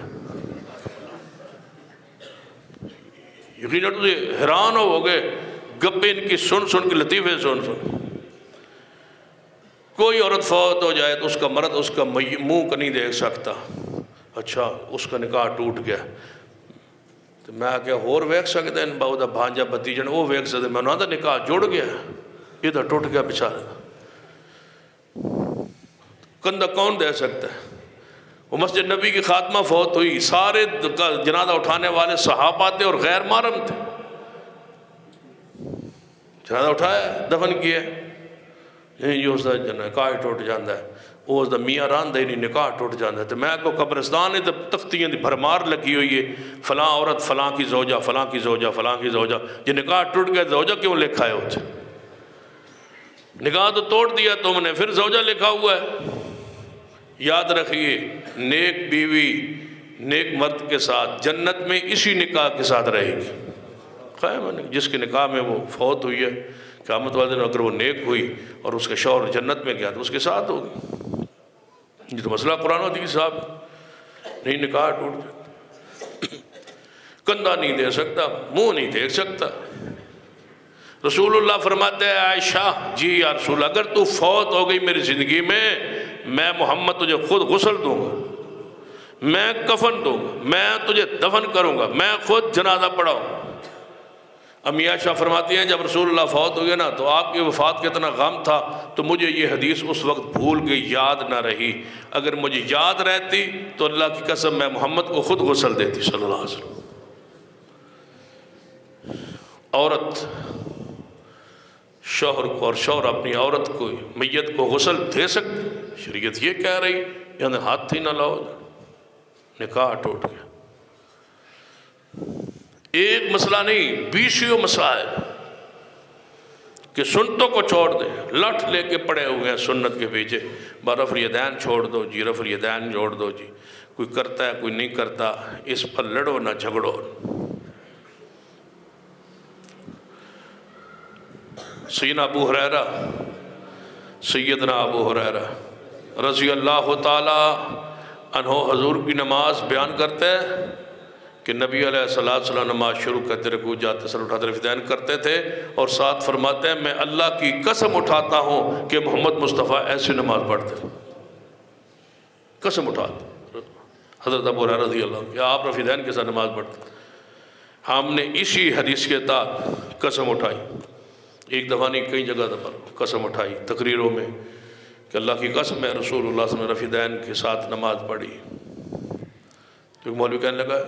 یقیناً تو حیران ہو گئے گپے ان کی سن کے، لطیفے سن۔ کوئی عورت فوت ہو جائے تو اس کا مرد اس کا منہ کا نہیں دیکھ سکتا، اچھا اس کا نکاح ٹوٹ گیا تو میں کیا اور ویکھ سکتے ہیں؟ بہت بھانجا بتیجن وہ ویکھ سکتے، میں انہوں دا نکاح جڑ گیا، یہ تو ٹوٹ گیا بیچارے، کندھا کون دے سکتا ہے؟ وہ مسجد نبی کی خاتمہ فوت ہوئی، سارے جنازہ اٹھانے والے صحابہ تھے اور غیر محرم تھے، جنازہ اٹھایا، دفن کیا، یہ اس دا نکاح ٹوٹ جاندہ ہے، وہ اس دا میاں راندہ ہی نہیں، نکاح ٹوٹ جاندہ ہے۔ تو میں کو قبرستان ہے تو تختیاں دی بھرمار لگی ہوئی ہے، فلاں عورت فلاں کی زوجہ، فلاں کی زوجہ، فلاں کی زوجہ، یہ نکاح ٹوٹ گیا، زوجہ کیوں لکھا ہے ہوتے؟ نکاح تو توڑ دیا تم نے، پھر زوجہ لکھا ہوا ہے۔ یاد رکھیے نیک بیوی نیک مرد کے ساتھ جنت میں اسی نکاح کے ساتھ رہے گی۔ جس کے نکاح میں وہ فوت ہوئی ہے، قیامت والے دن اگر وہ نیک ہوئی اور اس کے شوہر جنت میں گیا تو اس کے ساتھ ہوگی۔ یہ تو مسئلہ قرآن و حدیث صاحب، نہیں نکاح ٹوٹ جاتا، کندھا نہیں دے سکتا، منہ نہیں دیکھ سکتا۔ رسول اللہ فرماتے ہیں عائشہ جی یا رسول اگر تو فوت ہو گئی میری زندگی میں محمد تجھے خود غسل دوں گا، میں کفن دوں گا، میں تجھے دفن کروں گا، میں خود جنازہ پڑھاؤں۔ امی عائشہ فرماتی ہیں جب رسول اللہ فوت ہو گئے نا تو آپ کی وفات کا اتنا غم تھا تو مجھے یہ حدیث اس وقت بھول گئی، یاد نہ رہی، اگر مجھے یاد رہتی تو اللہ کی قسم میں محمد کو خود غسل دیتی صلی اللہ علیہ وسلم۔ عورت شوہر کو اور شوہر اپنی عورت کو میت کو غسل دے سکتے؟ شریعت یہ کہہ رہی یعنی ہاتھ ہی نہ لاؤ، نکاح ٹوٹ گیا۔ ایک مسئلہ نہیں، 20 مسائل کہ سنتوں کو چھوڑ دیں، لٹھ لے کے پڑے ہوئے ہیں سنت کے پیچھے، رفع الیدین چھوڑ دو جی، رفع الیدین چھوڑ دو جی، کوئی کرتا ہے کوئی نہیں کرتا، اس پر لڑو نہ جھگڑو۔ سیدنا ابو ہریرہ سیدنا ابو ہریرہ رضی اللہ تعالی عنہ حضور کی نماز بیان کرتے ہیں کہ نبی علیہ السلام نماز شروع کرتے رکوع جاتے سر اٹھاتے رفع کرتے تھے اور ساتھ فرماتے ہیں میں اللہ کی قسم اٹھاتا ہوں کہ محمد مصطفیٰ ایسی نماز پڑھتے، قسم اٹھاتے حضرت ابو ہریرہ رضی اللہ عنہ کہ آپ رفع کے ساتھ نماز پڑھتے۔ ہم نے اسی حدیث کے تحت قسم اٹھائی، ایک دفعہ نہیں کئی جگہ پر قسم اٹھائی تقریروں میں کہ اللہ کی قسم ہے رسول اللہ صلی اللہ علیہ وسلم رفع کے ساتھ نماز پڑھی۔ تو مولوی کہنے لگا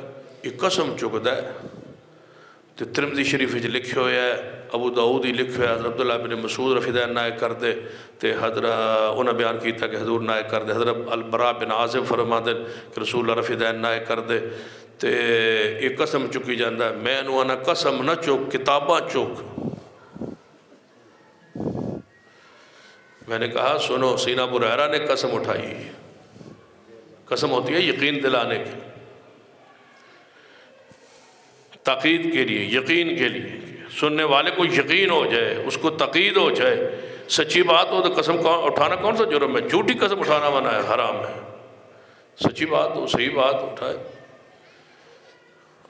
یہ قسم چکتا ہے تو ترمذی شریف جو لکھے ہوئے ہے، ابو داؤد ہی لکھے ہوئے، حضرت عبداللہ بن مسعود رفع نائے کر دے تے حضرت انہوں نے بیان کیتا کہ حضور نائے کر دے، حضرت البراء بن عازب فرما دے کہ رسول اللہ رفع نائے کر دے تے یہ قسم چکی جاندہ ہے۔ میں انہوں نے قسم نہ چک کتاباں چک۔ میں نے کہا سنو سیدنا ابو ہریرہ نے قسم اٹھائی، قسم ہوتی ہے یقین دلانے کی، تقید کے لیے، یقین کے لیے، سننے والے کو یقین ہو جائے، اس کو تقید ہو جائے۔ سچی بات ہو تو قسم اٹھانا کون سا جرم ہے؟ جھوٹی قسم اٹھانا منع ہے، حرام ہے۔ سچی بات ہو، صحیح بات اٹھائے۔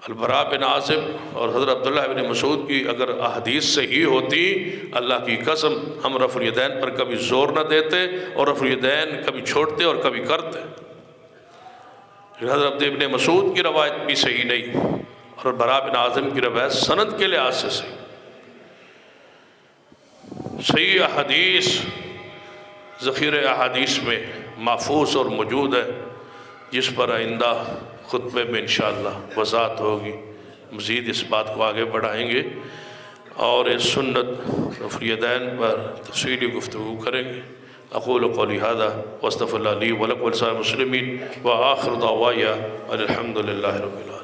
البراء بن عازب اور حضرت عبداللہ بن مسعود کی اگر احادیث صحیح ہوتی، اللہ کی قسم ہم رفع الیدین پر کبھی زور نہ دیتے، اور رفع الیدین کبھی چھوڑتے اور کبھی کرتے۔ حضرت ابن مسعود کی روایت بھی صحیح نہیں، اور براء بن عازب کی روایت سند کے لحاظ سے صحیح۔ صحیح احادیث ذخیرہ احادیث میں محفوظ اور موجود ہے، جس پر آئندہ خطبے میں انشاءاللہ وضاحت ہوگی۔ مزید اس بات کو آگے بڑھائیں گے اور اس سنت رفع الیدین پر تفصیلی گفتگو کریں گے۔ اقول قولی ھذا واستغفر اللہ لی ولکم ولسائر المسلمین وآخر دعوایا الحمد للہ رب العالمین۔